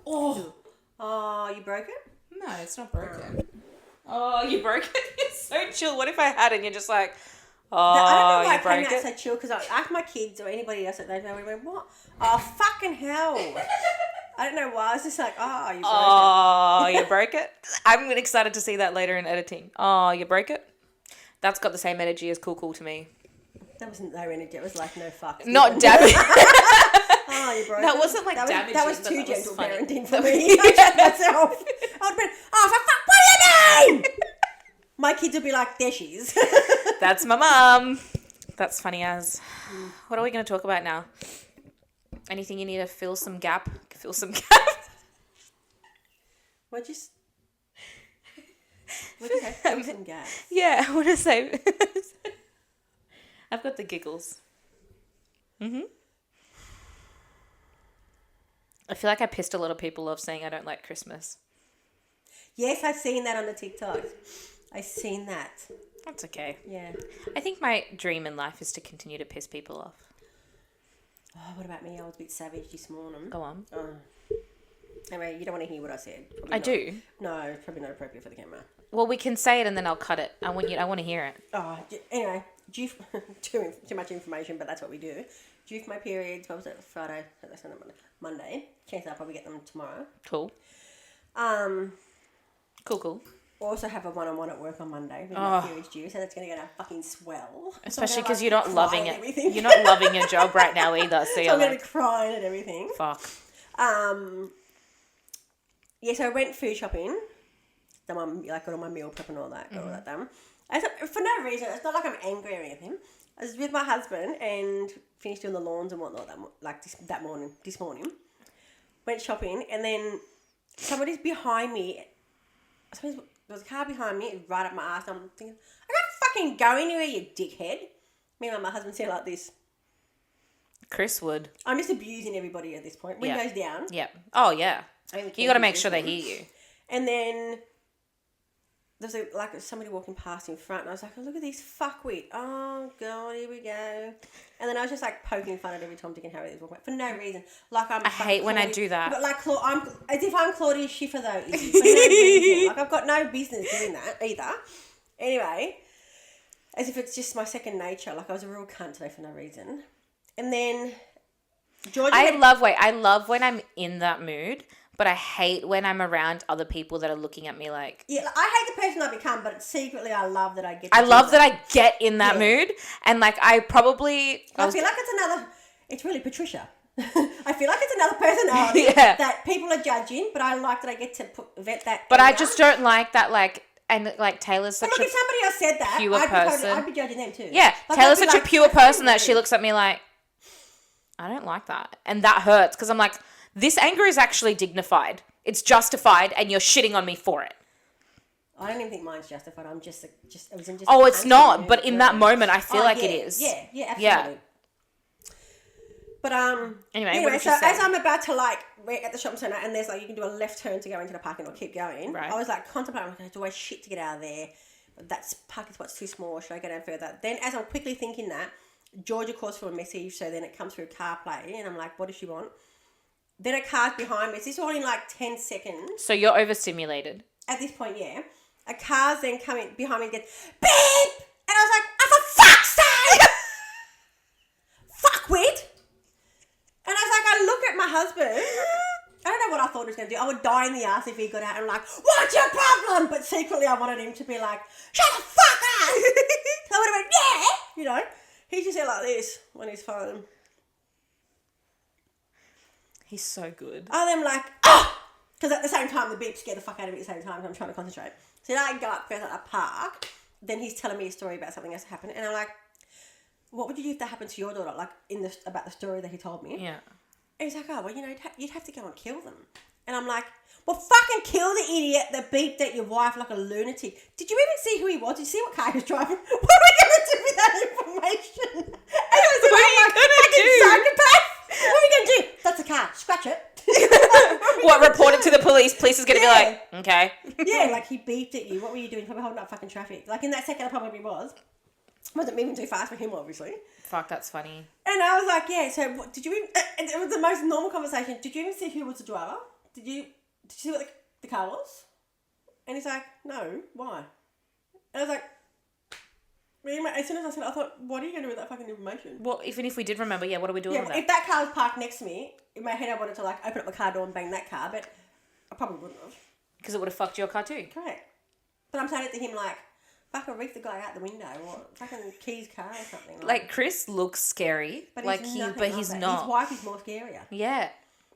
Oh, you broke it? No, it's not broken. Oh, you broke it? You're so chill. What if I had it and you're just like, I don't know why I came out so chill, because I asked my kids or anybody else that they know, we went, what? Oh, fucking hell. I don't know why. I was just like, oh, you broke it. Oh, you broke it? I'm excited to see that later in editing. Oh, you broke it? That's got the same energy as cool to me. That wasn't no energy. It was like, no fuck. Not damage. Oh, you broke it. That wasn't like damage. That was too gentle parenting for me. I shut myself. I would have been, oh, for fuck, what do you mean? My kids would be like, there she is. That's my mum. That's funny as. What are we going to talk about now? Anything you need to fill some gap? What'd you say? Fill some gap. Yeah, I want to say. I've got the giggles. I feel like I pissed a lot of people off saying I don't like Christmas. Yes, I've seen that on the TikTok. I've seen that. That's okay. Yeah. I think my dream in life is to continue to piss people off. Oh, what about me? I was a bit savage this morning. Go on. Oh. Anyway, you don't want to hear what I said. I do. No, it's probably not appropriate for the camera. Well, we can say it and then I'll cut it. I want to hear it. Oh, anyway, too much information, but that's what we do. Due for my periods, what was it? Friday, Sunday, Monday. Chances I'll probably get them tomorrow. Cool. Cool. Also have a one-on-one at work on Monday with my periods due, so that's going to get a fucking swell. Especially because you're not loving it. You're not loving your job right now either, so you're I'm going to be crying and everything. Fuck. Yeah, so I went food shopping. Got all my meal prep and all that. Got all that done. For no reason. It's not like I'm angry or anything. I was with my husband and finished doing the lawns and whatnot this morning. Went shopping, and then somebody's behind me. There was a car behind me, right up my ass. I'm thinking, I can't fucking go anywhere, you dickhead. Meanwhile, my husband said like this. Chris would. I'm just abusing everybody at this point. Windows down. Yeah. Oh, yeah. You got to make sure they hear you. And then there's somebody walking past in front, and I was like, oh, look at this fuckwit. Oh, God, here we go. And then I was just like poking fun at every Tom, Dick and Harry that was walking by for no reason. Like I hate when I do that. But like, I'm as if I'm Claudia Schiffer though. Izzy, for no reason. Like I've got no business doing that either. Anyway, as if it's just my second nature. Like I was a real cunt today for no reason. And then Georgia. I love when I'm in that mood. But I hate when I'm around other people that are looking at me like... Yeah, I hate the person I become, but secretly I love that I get... I get in that mood. And like I feel like it's another... It's really Patricia. I feel like it's another personality that people are judging, but I like that I get to vet that... But I just don't like that and like Taylor's such if somebody else said that, pure person. I'd be judging them too. Yeah, like, Taylor's such a pure person that she looks at me like, I don't like that. And that hurts because I'm like... This anger is actually dignified. It's justified, and you're shitting on me for it. I don't even think mine's justified. I'm just. Oh, it's not. But in that moment, I feel like it is. Yeah, absolutely. Yeah. But anyway, so as I'm about to we're at the shopping centre, and there's you can do a left turn to go into the parking or keep going. Right. I was contemplating, do I shit to get out of there? That parking spot's too small. Should I go down further? Then, as I'm quickly thinking that, Georgia calls for a message, so then it comes through CarPlay, and I'm like, what does she want? Then a car's behind me. It's this all in 10 seconds. So you're overstimulated. At this point, yeah. A car's then coming behind me and gets beep! And I was like, oh, for fuck's sake! Fuckwit! And I look at my husband. I don't know what I thought he was going to do. I would die in the ass if he got out and what's your problem? But secretly I wanted him to be like, shut the fuck up! So I would have went, yeah! He just said like this on his phone. He's so good. I'm like, Because at the same time, the beep scared the fuck out of me at the same time, so I'm trying to concentrate. So then I go up first at a park, then he's telling me a story about something else that happened, and I'm like, what would you do if that happened to your daughter? Like, about the story that he told me. Yeah. And he's like, oh, well, you'd have to go and kill them. And I'm like, well, fucking kill the idiot that beeped at your wife like a lunatic. Did you even see who he was? Did you see what car he was driving? What are we going to do with that information? And I was like, fucking psychopath. What are we going to do? That's a car. Scratch it. What, report it to the police? Police is going to be like, okay. Yeah, like he beeped at you. What were you doing? Probably holding up fucking traffic. Like in that second I probably was. Wasn't moving too fast for him, obviously. Fuck, that's funny. And I was like, yeah, so what, did you even... It was the most normal conversation. Did you even see who was the driver? Did you see what the car was? And he's like, no, why? And I was like... As soon as I said it, I thought, what are you going to do with that fucking information? Well, even if we did remember, what are we doing with that? If that car was parked next to me, in my head I wanted to like open up my car door and bang that car, but I probably wouldn't have. Because it would have fucked your car too. Correct. But I'm saying it to him like, fucking reef the guy out the window or fucking Key's car or something. Like Chris looks scary. But he's not. His wife is more scarier. Yeah.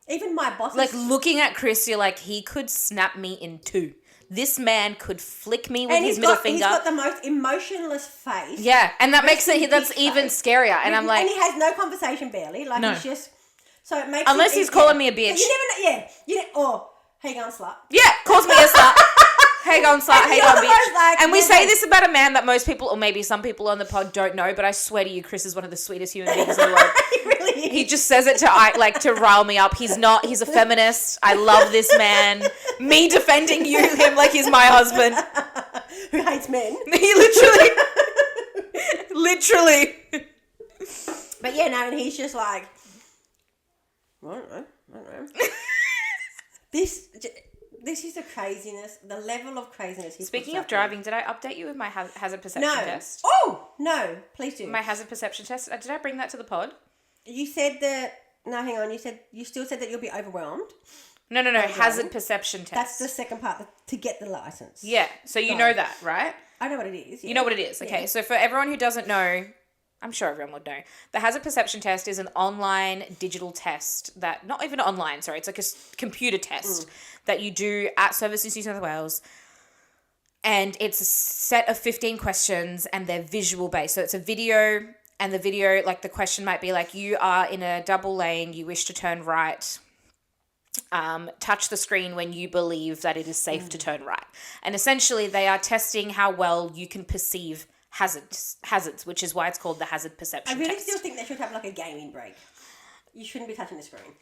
Even my boss. Like looking at Chris, you're like, he could snap me in two. This man could flick me with his middle finger. He's got the most emotionless face. Yeah, and that makes it, that's even scarier. And I'm like... And he has no conversation barely. Like, no. He's just... So it makes Unless he's calling me a bitch. You never know, yeah. Or, hey, go on, slut. Yeah, calls me a slut. Hey, go on, slut. Hey, go on, bitch. Like, and we say this about a man that most people, or maybe some people on the pod don't know, but I swear to you, Chris is one of the sweetest human beings in the world. He really is. He just says it to rile me up. He's a feminist. I love this man. Me defending him like he's my husband. Who hates men. He literally. But yeah, no, and he's just like, I don't know. This is the craziness, the level of craziness. Speaking of driving, did I update you with my hazard perception test? Oh, no, please do. My hazard perception test. Did I bring that to the pod? You said that, no, hang on, you still said that you'll be overwhelmed. No, hazard perception test. That's the second part, to get the license. Yeah, so you know that, right? I know what it is. Yeah. You know what it is, okay. Yeah. So for everyone who doesn't know, I'm sure everyone would know. The hazard perception test is an online digital test that, not even online, sorry, it's like a computer test that you do at Services New South Wales. And it's a set of 15 questions and they're visual based. So it's a video, and the video, like the question might be like, you are in a double lane, you wish to turn right. Touch the screen when you believe that it is safe to turn right. And essentially they are testing how well you can perceive hazards, which is why it's called the hazard perception test. I really still think they should have like a gaming break. You shouldn't be touching the screen.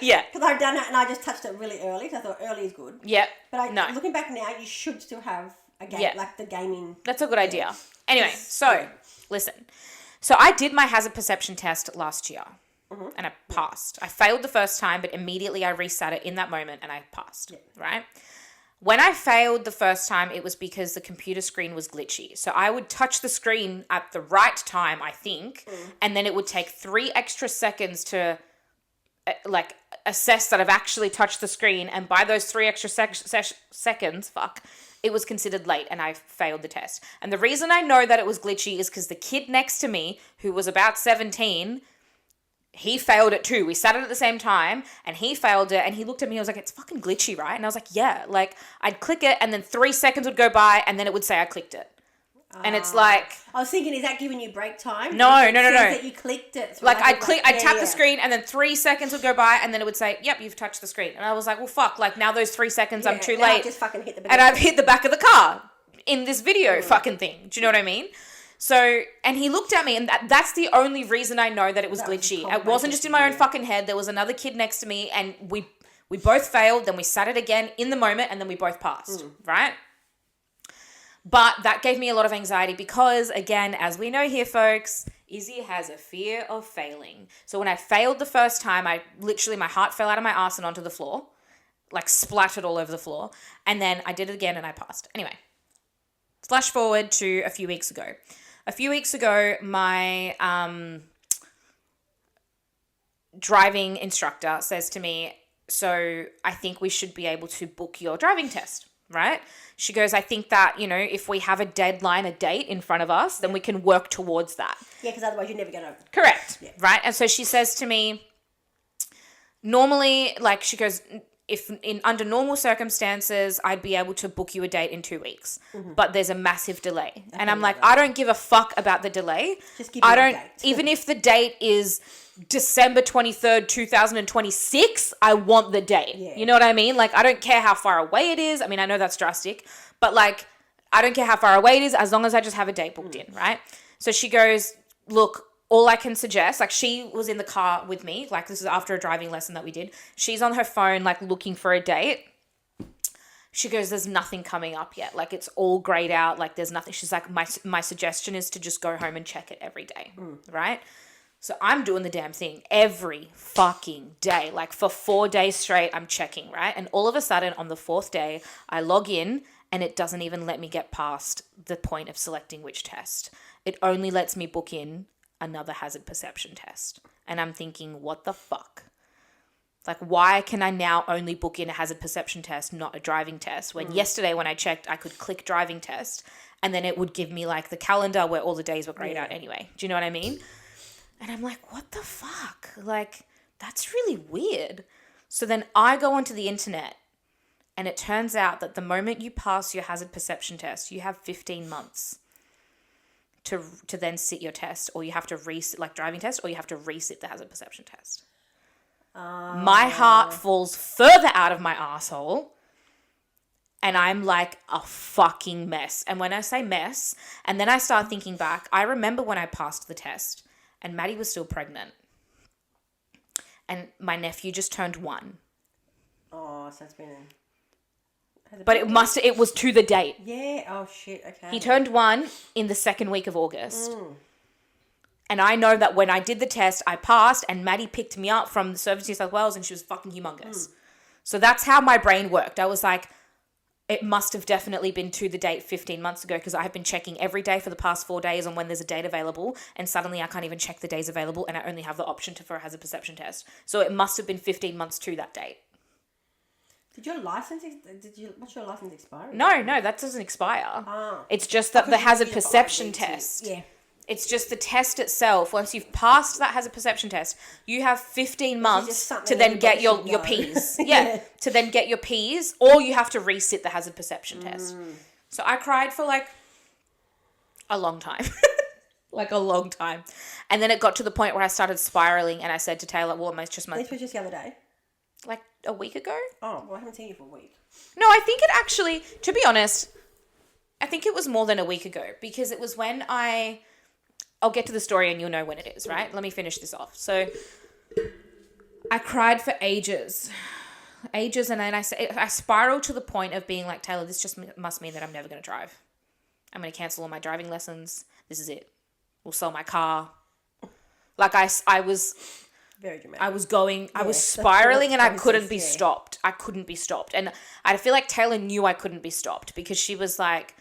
Yeah. Because I've done that and I just touched it really early, so I thought early is good. Yep. But looking back now, you should still have a game, like the gaming. That's a good idea. Anyway, so listen. So I did my hazard perception test last year. And I passed. I failed the first time, but immediately I resat it in that moment and I passed, right? When I failed the first time, it was because the computer screen was glitchy. So I would touch the screen at the right time, I think, and then it would take 3 extra seconds to assess that I've actually touched the screen. And by those 3 extra seconds, it was considered late and I failed the test. And the reason I know that it was glitchy is because the kid next to me, who was about 17, he failed it too. We sat it at the same time and he failed it and he looked at me, he was like, it's fucking glitchy, right? And I was like, yeah. Like, I'd click it and then 3 seconds would go by and then it would say I clicked it. And it's like... I was thinking, is that giving you break time? No. That you clicked it. Like, I'd tap the screen and then 3 seconds would go by and then it would say, yep, you've touched the screen. And I was like, well, fuck. Like, now those 3 seconds, I'm too late. I've just fucking hit the back. And I've hit the back of the car in this video fucking thing. Do you know what I mean? So, and he looked at me and that's the only reason I know that it was glitchy. It wasn't just in my own fucking head. There was another kid next to me and we both failed. Then we sat it again in the moment and then we both passed, right? But that gave me a lot of anxiety because, again, as we know here, folks, Izzy has a fear of failing. So when I failed the first time, my heart fell out of my ass and onto the floor, like splattered all over the floor. And then I did it again and I passed. Anyway, flash forward to a few weeks ago. A few weeks ago, my driving instructor says to me, so I think we should be able to book your driving test, right? She goes, I think that, if we have a deadline, a date in front of us, then we can work towards that. Yeah, because otherwise you're never going to... Correct, right? And so she says to me, normally, like she goes, if under normal circumstances, I'd be able to book you a date in 2 weeks, but there's a massive delay. And I'm like, I don't give a fuck about the delay. Just give me a date. Even if the date is December 23rd, 2026, I want the date. Yeah. You know what I mean? Like, I don't care how far away it is. I mean, I know that's drastic, but like, I don't care how far away it is as long as I just have a date booked in, right? So she goes, look, all I can suggest, like she was in the car with me, like this is after a driving lesson that we did. She's on her phone, like looking for a date. She goes, there's nothing coming up yet. Like it's all grayed out. Like there's nothing. She's like, my suggestion is to just go home and check it every day. Right? So I'm doing the damn thing every fucking day. Like for 4 days straight, I'm checking, right? And all of a sudden on the 4th day, I log in and it doesn't even let me get past the point of selecting which test. It only lets me book in another hazard perception test. And I'm thinking, what the fuck? Like, why can I now only book in a hazard perception test, not a driving test? When yesterday when I checked, I could click driving test and then it would give me like the calendar where all the days were grayed out anyway. Do you know what I mean? And I'm like, what the fuck? Like, that's really weird. So then I go onto the internet and it turns out that the moment you pass your hazard perception test, you have 15 months to then sit your test, or you have to resit, like driving test, or you have to resit the hazard perception test. My heart falls further out of my asshole and I'm like a fucking mess. And when I say mess, and then I start thinking back, I remember when I passed the test and Maddie was still pregnant and my nephew just turned 1. Oh, so it's been... But it was to the date. Yeah. Oh, shit. Okay. He turned 1 in the 2nd week of August. And I know that when I did the test, I passed and Maddie picked me up from the Service New South Wales and she was fucking humongous. So that's how my brain worked. I was like, it must have definitely been to the date 15 months ago because I have been checking every day for the past 4 days on when there's a date available and suddenly I can't even check the days available and I only have the option for a hazard perception test. So it must have been 15 months to that date. What's your license expiring? No, that doesn't expire. It's just that the hazard perception test. Yeah. It's just the test itself. Once you've passed that hazard perception test, you have 15 months to then get your Ps. Yeah, to then get your Ps, or you have to resit the hazard perception test. So I cried for like a long time. Like a long time. And then it got to the point where I started spiraling and I said to Taylor, well, it's just This was just the other day? Like a week ago. Oh, well, I haven't seen you for a week. No, I think it actually, to be honest, I think it was more than a week ago because it was when I'll get to the story and you'll know when it is, right? Let me finish this off. So I cried for ages, and then I spiraled to the point of being like, Taylor, this just must mean that I'm never going to drive. I'm going to cancel all my driving lessons. This is it. We'll sell my car. Like I was... Very dramatic. I was spiraling and I couldn't be stopped. I couldn't be stopped. And I feel like Taylor knew I couldn't be stopped because she was like,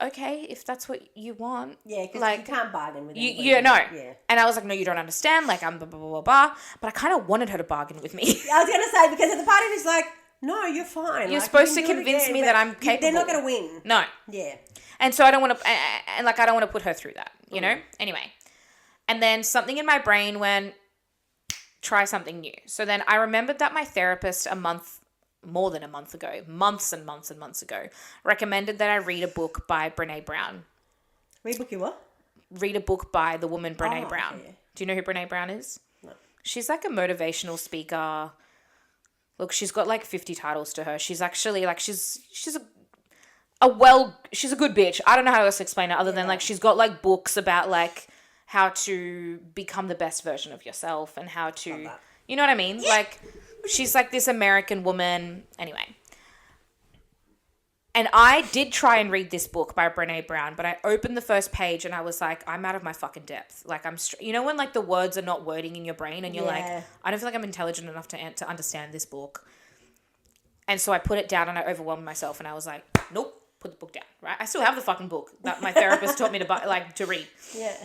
okay, if that's what you want. Yeah, because like, you can't bargain with anybody. Yeah. And I was like, no, you don't understand. Like, I'm blah, blah, blah, blah. But I kind of wanted her to bargain with me. I was going to say, because at the party it's like, no, you're fine. You're supposed to convince me that I'm capable. They're not going to win. No. Yeah. And so I don't want to, and like, I don't want to put her through that, you know? Anyway. And then something in my brain went, try something new. So then I remembered that my therapist more than a month ago, months and months and months ago, recommended that I read a book by Brene Brown. Read a book you what? Read a book by the woman Brene Brown. Okay. Do you know who Brene Brown is? No. She's like a motivational speaker. Look, she's got like 50 titles to her. She's actually like, she's a good bitch. I don't know how else to explain it other than like she's got like books about like how to become the best version of yourself and how to, you know what I mean? Yeah. Like, she's like this American woman. Anyway. And I did try and read this book by Brene Brown, but I opened the first page and I was like, I'm out of my fucking depth. Like, you know when like the words are not wording in your brain and you're like, I don't feel like I'm intelligent enough to understand this book. And so I put it down and I overwhelmed myself and I was like, nope, put the book down, right? I still have the fucking book that my therapist taught me to read. Yeah.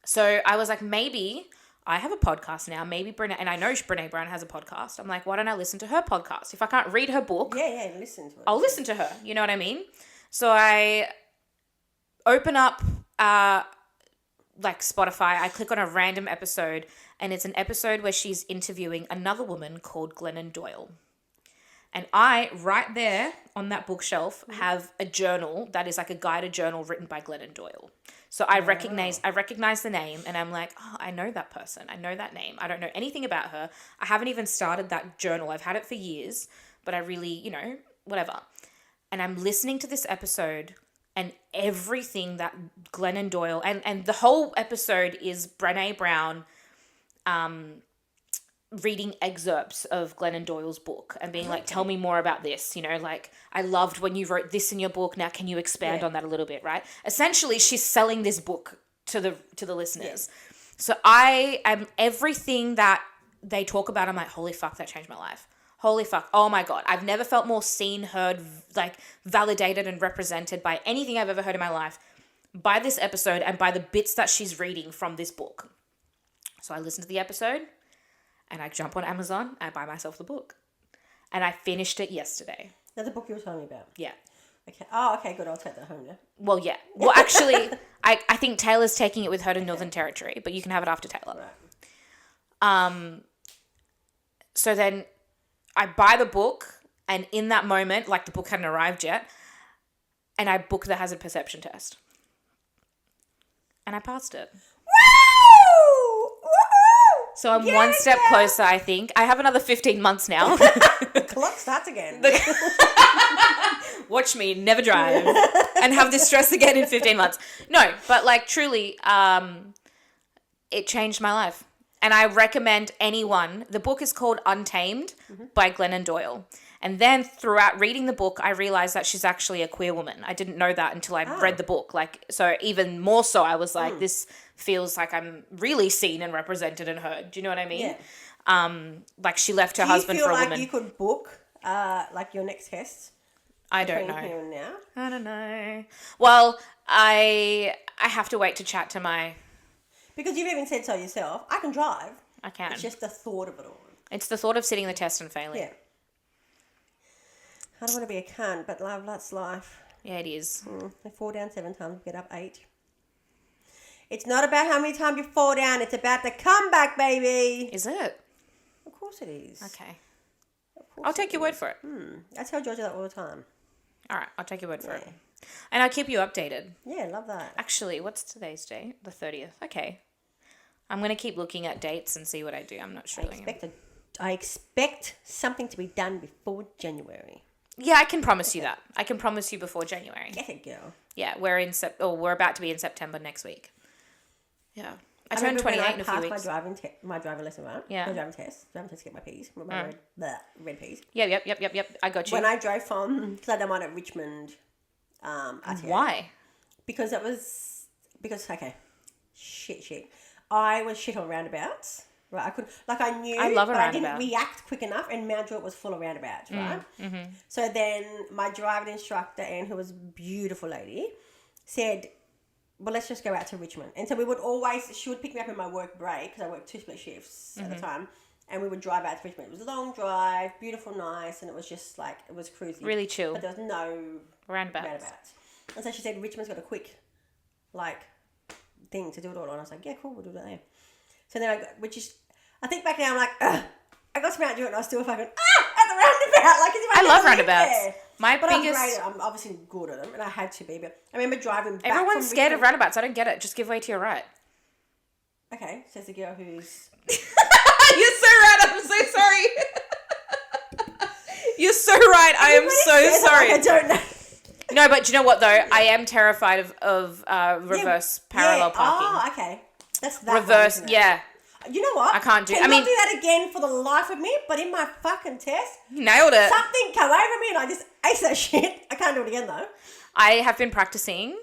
So I was like, maybe I have a podcast now. Maybe Brene, and I know Brene Brown has a podcast. I'm like, why don't I listen to her podcast? If I can't read her book, listen to it. I'll listen to her. You know what I mean? So I open up like Spotify. I click on a random episode, and it's an episode where she's interviewing another woman called Glennon Doyle. And I, right there on that bookshelf, have a journal that is like a guided journal written by Glennon Doyle. So I recognize the name, and I'm like, oh, I know that person. I know that name. I don't know anything about her. I haven't even started that journal. I've had it for years, but I really, whatever. And I'm listening to this episode, and everything that Glennon Doyle, and the whole episode is Brené Brown reading excerpts of Glennon Doyle's book and being like, tell me more about this, like, I loved when you wrote this in your book, now can you expand on that a little bit, right? Essentially, she's selling this book to the listeners. Yeah. So I am, everything that they talk about, I'm like, holy fuck, that changed my life. Holy fuck, oh my God, I've never felt more seen, heard, like, validated and represented by anything I've ever heard in my life by this episode and by the bits that she's reading from this book. So I listened to the episode, and I jump on Amazon, I buy myself the book. And I finished it yesterday. That's the book you were telling me about? Yeah. Okay. Oh, okay, good. I'll take that home now. Well, yeah. Well, actually, I think Taylor's taking it with her to Northern Territory, but you can have it after Taylor. Right. So then I buy the book, and in that moment, like, the book hadn't arrived yet, and I book the hazard perception test. And I passed it. So I'm one step closer, I think. I have another 15 months now. The clock starts again. Watch me never drive and have this stress again in 15 months. No, but like truly, it changed my life. And I recommend anyone. The book is called Untamed by Glennon Doyle. And then throughout reading the book, I realized that she's actually a queer woman. I didn't know that until I read the book. Like, so even more so, I was like, this feels like I'm really seen and represented and heard. Do you know what I mean? Yeah. Like, she left her husband for a woman. Do you feel like you could book, like, your next test? I don't know. Here and now? I don't know. Well, I have to wait to chat to my... Because you've even said so yourself. I can drive. I can. It's just the thought of it all. It's the thought of sitting the test and failing. Yeah. I don't want to be a cunt, but love, that's life. Yeah, it is. I fall down 7 times, get up 8. It's not about how many times you fall down. It's about the comeback, baby. Is it? Of course it is. Okay. I'll take your word for it. I tell Georgia that all the time. All right, I'll take your word for it. And I'll keep you updated. Yeah, love that. Actually, what's today's date? The 30th. Okay. I'm going to keep looking at dates and see what I do. I'm not sure. I expect something to be done before January. Yeah, I can promise you that. I can promise you before January. Get it, girl. Yeah, we're about to be in September next week. Yeah. I turned 28 in a few weeks. My driving lesson, right? Yeah. My driving test to get my P's. My red P's. Yep. I got you. When I drove from, because I done mine at Richmond. Why? Because okay. Shit. I was shit on roundabouts. Right, I love a roundabout. I didn't react quick enough, and Mount Druitt was full of roundabouts, right? Mm-hmm. So then my driving instructor, Anne, who was a beautiful lady, said, well, let's just go out to Richmond. And so she would pick me up in my work break, because I worked 2 split shifts at the time, and we would drive out to Richmond. It was a long drive, beautiful, nice, and it was just like, it was cruisy. Really chill. But there was no roundabouts. And so she said, Richmond's got a quick, thing to do it all on. I was like, yeah, cool, we'll do that there. So then I think back now, I'm like, ugh, I got to Mount Druitt and I was still fucking, at the roundabout. Like, as if I love roundabouts. I'm obviously good at them, and I had to be, but I remember driving back. Everyone's scared of roundabouts. I don't get it. Just give way to your right. Okay, says the girl who's... You're so right. I'm so sorry. You're so right. I am so sorry. I don't know. No, but do you know what, though? I am terrified of reverse parallel parking. Oh, okay. That's that reverse, one, yeah. You know what? I can't do... do that again for the life of me, but in my fucking test... Nailed it. Something came over me and I just aced that shit. I can't do it again, though. I have been practicing.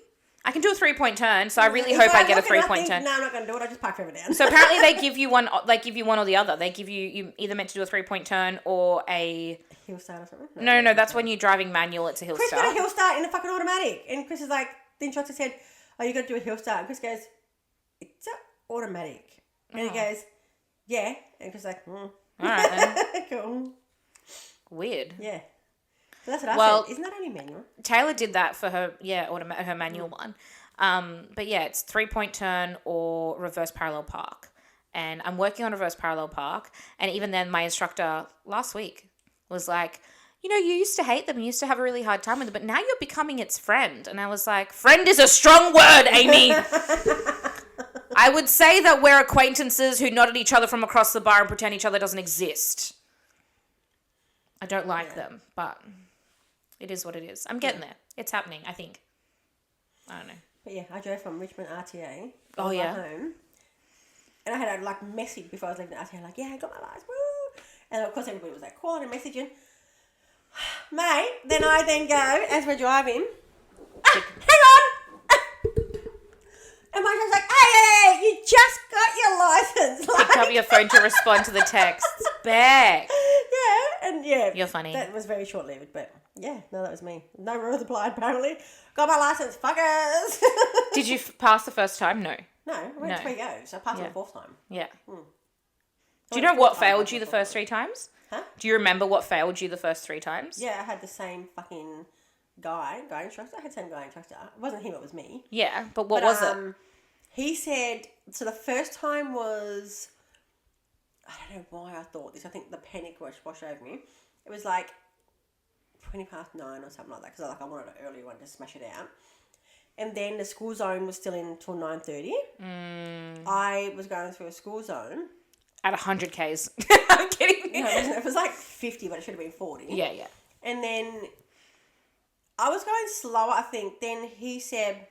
I can do a 3-point turn, so I really hope I get a 3-point turn. No, I'm not going to do it. I just park further down. So apparently they give you one or the other. They give you either meant to do a 3-point turn or a... hill start or something? No, that's when you're driving manual, it's a hill Chris start. Chris got a hill start in a fucking automatic. And Chris is like, the instructor said, oh, you got to do a hill start. And Chris goes, it's automatic. And he goes, yeah. And Chris is like, all right then. Cool. Weird. Yeah. So that's what I said. Isn't that only manual? Taylor did that for her, her manual one. But yeah, it's 3-point turn or reverse parallel park. And I'm working on reverse parallel park. And even then, my instructor last week was like, you used to hate them. You used to have a really hard time with them, but now you're becoming its friend. And I was like, friend is a strong word, Amy. I would say that we're acquaintances who nod at each other from across the bar and pretend each other doesn't exist. I don't like them, but it is what it is. I'm getting there. It's happening, I think. I don't know. But yeah, I drove from Richmond RTA. Oh, yeah. Home. And I had a message before I was leaving the RTA, yeah, I got my license, woo! And of course everybody was calling and messaging. Mate, then I go, as we're driving, hang on! And my friend's hey, you just got your license. Picked up your phone to respond to the texts. Back. Yeah, and yeah. You're funny. That was very short-lived, but yeah, no, that was me. No rules applied, apparently. Got my license, fuckers. Did you pass the first time? No. No, I went 3 goes. I passed it the fourth time. Yeah. Do you know what failed you the first 3 times? Huh? Do you remember what failed you the first 3 times? Yeah, I had the same fucking guy instructor. I had the same guy instructor. It wasn't him, it was me. Yeah, but what was it? He said, so the first time was, I don't know why I thought this. I think the panic washed over me. It was 9:20 or something like that, because I wanted an early one to smash it out. And then the school zone was still in until 9:30. I was going through a school zone. At 100 Ks. I'm kidding. No, it was 50, but it should have been 40. Yeah, yeah. And then I was going slower, I think. Then he said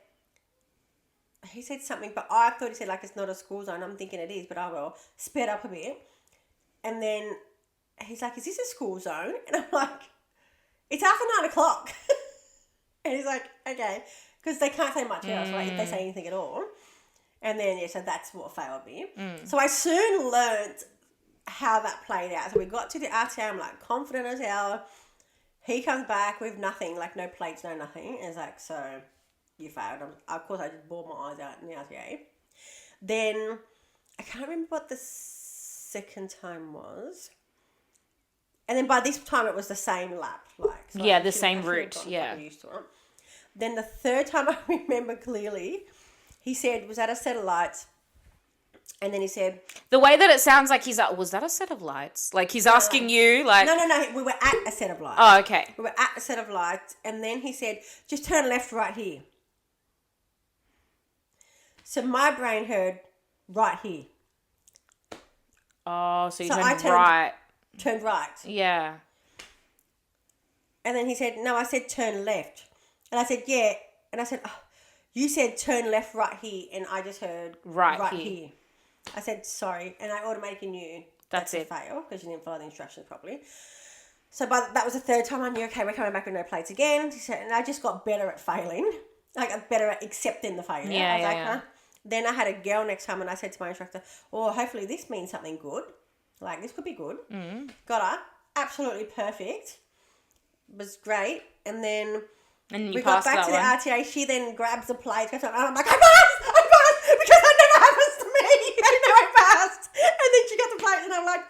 something, but I thought he said it's not a school zone. I'm thinking it is, but I will sped up a bit. And then he's like, is this a school zone? And I'm like, it's after 9 o'clock. And he's like, okay. Because they can't say much else, right? If they say anything at all. And then, so that's what failed me. So I soon learnt how that played out. So we got to the RTA, I'm confident as hell. He comes back with nothing, no plates, no nothing. And it's so you failed. Of course, I just bawled my eyes out in the RTA. Then, I can't remember what the second time was. And then by this time, it was the same lap. The same route, used to it. Then the third time I remember clearly, he said, was that a set of lights? And then he said... The way that it sounds like he's was that a set of lights? He's asking you, No, we were at a set of lights. Oh, okay. We were at a set of lights, and then he said, just turn left right here. So my brain heard right here. Oh, so you turned right. Turned right. Yeah. And then he said, no, I said turn left. And I said, yeah. And I said, oh, you said turn left right here, and I just heard right here. I said, sorry, and I automatically knew that's it. Fail, because you didn't follow the instructions properly. So that was the third time I knew, okay, we're coming back with no plates again. And I just got better at failing, better at accepting the failure. Yeah. Then I had a girl next time, and I said to my instructor, oh, hopefully this means something good. This could be good. Got her. Absolutely perfect. Was great. And then... And we got back to the RTA. She then grabs the plate. And I'm like, I passed! Because that never happens to me. I know I passed. And then she got the plate, and I'm like,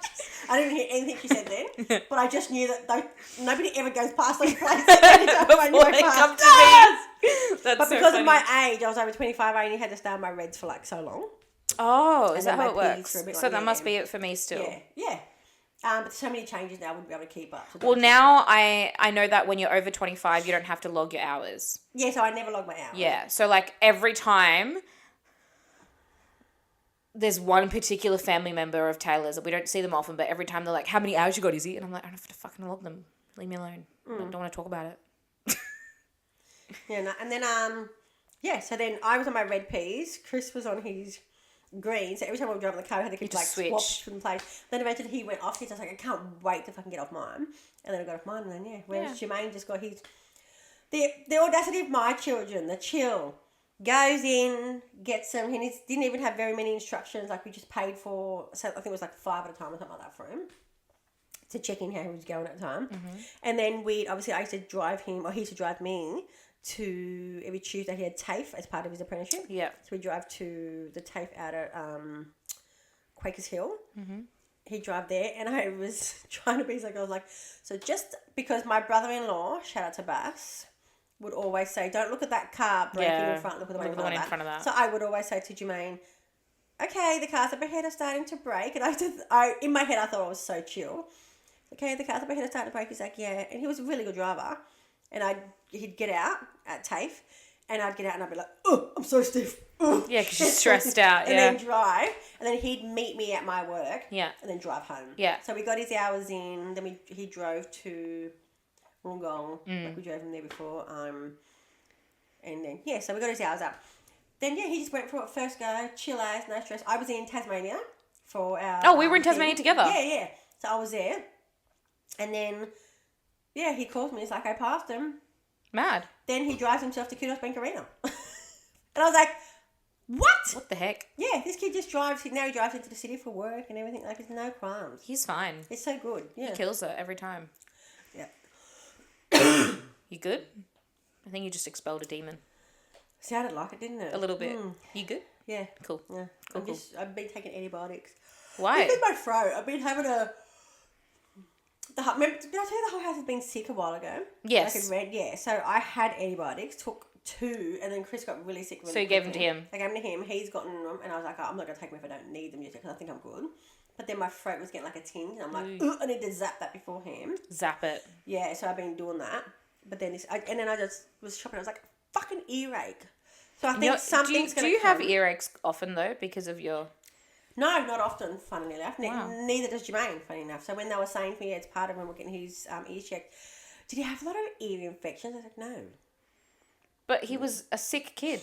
I didn't hear anything she said then. But I just knew that nobody ever goes past those plates. Before they come to me. But because of my age, I was over 25. I only had to stay on my reds for so long. Oh, is that how it works? So that must be it for me still. Yeah. But so many changes now, I wouldn't be able to keep up. Well, now I know that when you're over 25, you don't have to log your hours. Yeah, so I never log my hours. Yeah, so every time there's one particular family member of Taylor's, we don't see them often, but every time they're like, how many hours you got, Izzy? And I'm like, I don't have to fucking log them. Leave me alone. I don't want to talk about it. Yeah, no, and then, so then I was on my red peas. Chris was on his... green, so every time we were driving the car, we had to keep switch from place. Then eventually he went off his. I was like, I can't wait to fucking get off mine. And then I got off mine, and then whereas Jermaine just got his. The audacity of my children, the chill, goes in, gets them. He didn't even have very many instructions. We just paid for. So I think it was 5 at a time or something like that for him to check in how he was going at the time. And then I used to drive him, or he used to drive me. To every Tuesday he had TAFE as part of his apprenticeship. Yeah. So we drive to the TAFE out at Quakers Hill. He'd drive there, and I was trying to be I was like, so just because my brother-in-law, shout out to Bass, would always say, don't look at that car braking in front, look at the one in front of that. So I would always say to Jermaine, okay, the cars up ahead are starting to brake, and I in my head I thought I was so chill. okay, the car's about to start to break. He's like, yeah. And he was a really good driver. And he'd get out at TAFE, and I'd get out and I'd be like, oh, I'm so stiff. Yeah, because you're stressed out, and then drive, and then he'd meet me at my work, and then drive home. Yeah. So we got his hours in, then he drove to Wollongong, like we drove him there before, and then, so we got his hours up. Then, he just went for it first go, chill as, no stress. I was in Tasmania for our... Oh, we were in Tasmania together? Yeah. So I was there, and then, he calls me, he's like, I passed him. Mad. Then he drives himself to Kudos Bank Arena. And I was like... What? What the heck? Yeah, this kid just drives. Now he drives into the city for work and everything. Like, there's no crimes. He's fine. It's so good. Yeah. He kills it every time. Yeah. You good? I think you just expelled a demon. Sounded like it, didn't it? A little bit. You good? Yeah. Cool. Yeah. Cool. I've been taking antibiotics. Why? It's in my throat. I've been having a... did I tell you the whole house has been sick a while ago? Yes. Like it read, yeah. So I had antibiotics, took 2, and then Chris got really sick. So you gave them to him? I gave them to him. He's gotten them, and I was like, I'm not going to take them if I don't need them yet because I think I'm good. But then my throat was getting like a tinge, and I'm like, I need to zap that beforehand. Zap it. Yeah, so I've been doing that. But then I just was shopping. I was like, fucking earache. So I think something's going to come. Do you have earaches often, though, because of your... No, not often, funnily enough. Wow. Neither does Jermaine, funny enough. So when they were saying to me, it's part of when we're getting his ears checked, did he have a lot of ear infections? I was like, no. But he was a sick kid.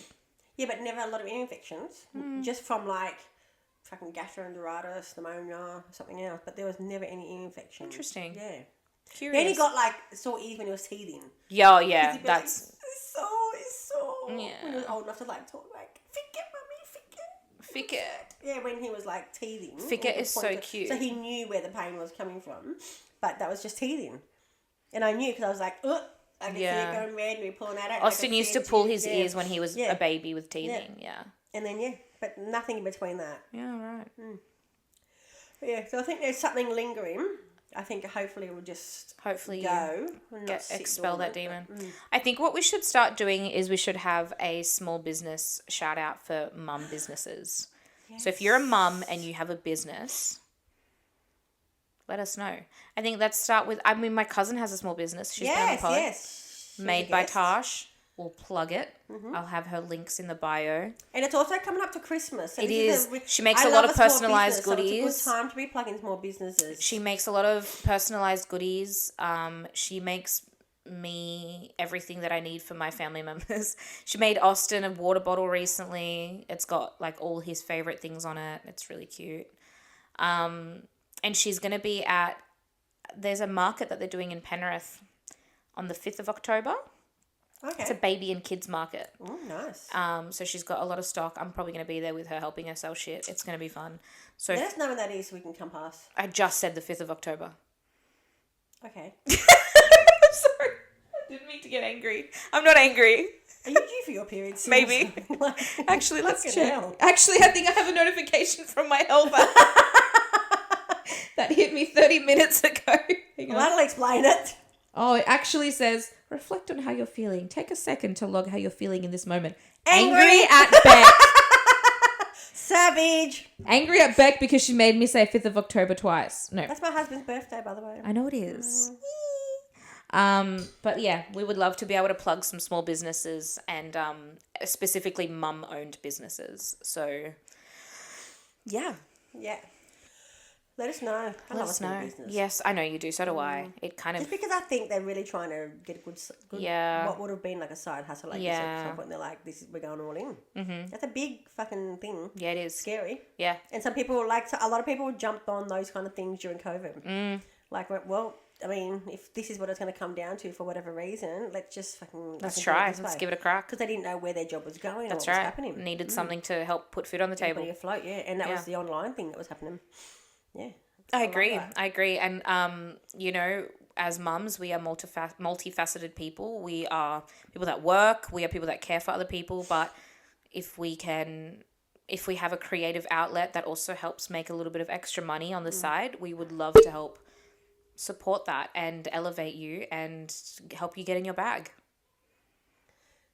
Yeah, but never a lot of ear infections. Just from like fucking gastroenteritis, pneumonia, something else. But there was never any ear infection. Interesting. Yeah. Curious. Then he got like sore ears when he was teething. Yeah, that's... Like, it's sore. Yeah. When he was old enough to like talk like, Ficket, mummy, Ficket. Ficket. Yeah, when he was like teething. Ficket is so cute. So he knew where the pain was coming from. But that was just teething. And I knew because I was like, ugh. I can see it going red and we're pulling at it. Austin used to pull his ears when he was a baby with teething, And then, but nothing in between that. Yeah, right. Yeah, so I think there's something lingering. I think hopefully it will just go. Expel that demon. I think what we should start doing is we should have a small business shout out for mum businesses. Yes. So if you're a mum and you have a business... let us know. I think let's start with... I mean, my cousin has a small business. She's been on the pod. Yes. Made by Tash. We'll plug it. I'll have her links in the bio. And it's also coming up to Christmas. So it is. She makes a lot of personalised goodies. So it's a good time to be plugging small businesses. She makes a lot of personalised goodies. She makes me everything that I need for my family members. She made Austin a water bottle recently. It's got like all his favourite things on it. It's really cute. And she's going to be at... there's a market that they're doing in Penrith on the 5th of October. Okay. It's a baby and kids market. Oh, nice. So she's got a lot of stock. I'm probably going to be there with her helping her sell shit. It's going to be fun. So let us know when that is so we can come past. I just said the 5th of October. Okay. Sorry. I didn't mean to get angry. I'm not angry. Are you due for your period? Maybe. Actually, let's check. Actually, I think I have a notification from my helper. That hit me 30 minutes ago. Well, that'll explain it. Oh, it actually says, reflect on how you're feeling. Take a second to log how you're feeling in this moment. Angry at Beck. Savage. Angry at Beck because she made me say 5th of October twice. No. That's my husband's birthday, by the way. I know it is. But yeah, we would love to be able to plug some small businesses and specifically mum-owned businesses. So, yeah. Yeah. Let us know. I love a small business. Yes, I know you do. So do I. It kind of... just because I think they're really trying to get a good what would have been like a side hustle like this at some point. They're like, we're going all in. Mm-hmm. That's a big fucking thing. Yeah, it is. Scary. Yeah. And some people a lot of people jumped on those kind of things during COVID. Like, well, I mean, if this is what it's going to come down to for whatever reason, let's just fucking... let's try. Let's give it a crack. Because they didn't know where their job was going That's or what right. was happening. Needed something to help put food on the table. Afloat, yeah. And that was the online thing that was happening. Yeah. I agree. And, you know, as mums, we are multifaceted people. We are people that work. We are people that care for other people. But if we have a creative outlet that also helps make a little bit of extra money on the side, we would love to help support that and elevate you and help you get in your bag.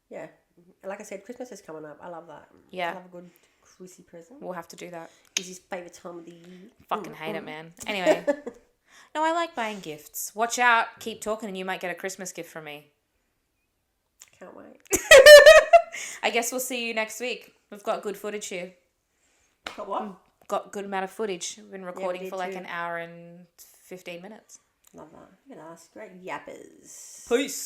Yeah. Like I said, Christmas is coming up. I love that. Yeah. I love a good Chrissy present. We'll have to do that. It's his favourite time of the year. Fucking hate it, man. Anyway. No, I like buying gifts. Watch out. Keep talking and you might get a Christmas gift from me. Can't wait. I guess we'll see you next week. We've got good footage here. Got what? Got good amount of footage. We've been recording for like too. an hour and 15 minutes. Love that. Look at us. Great yappers. Peace.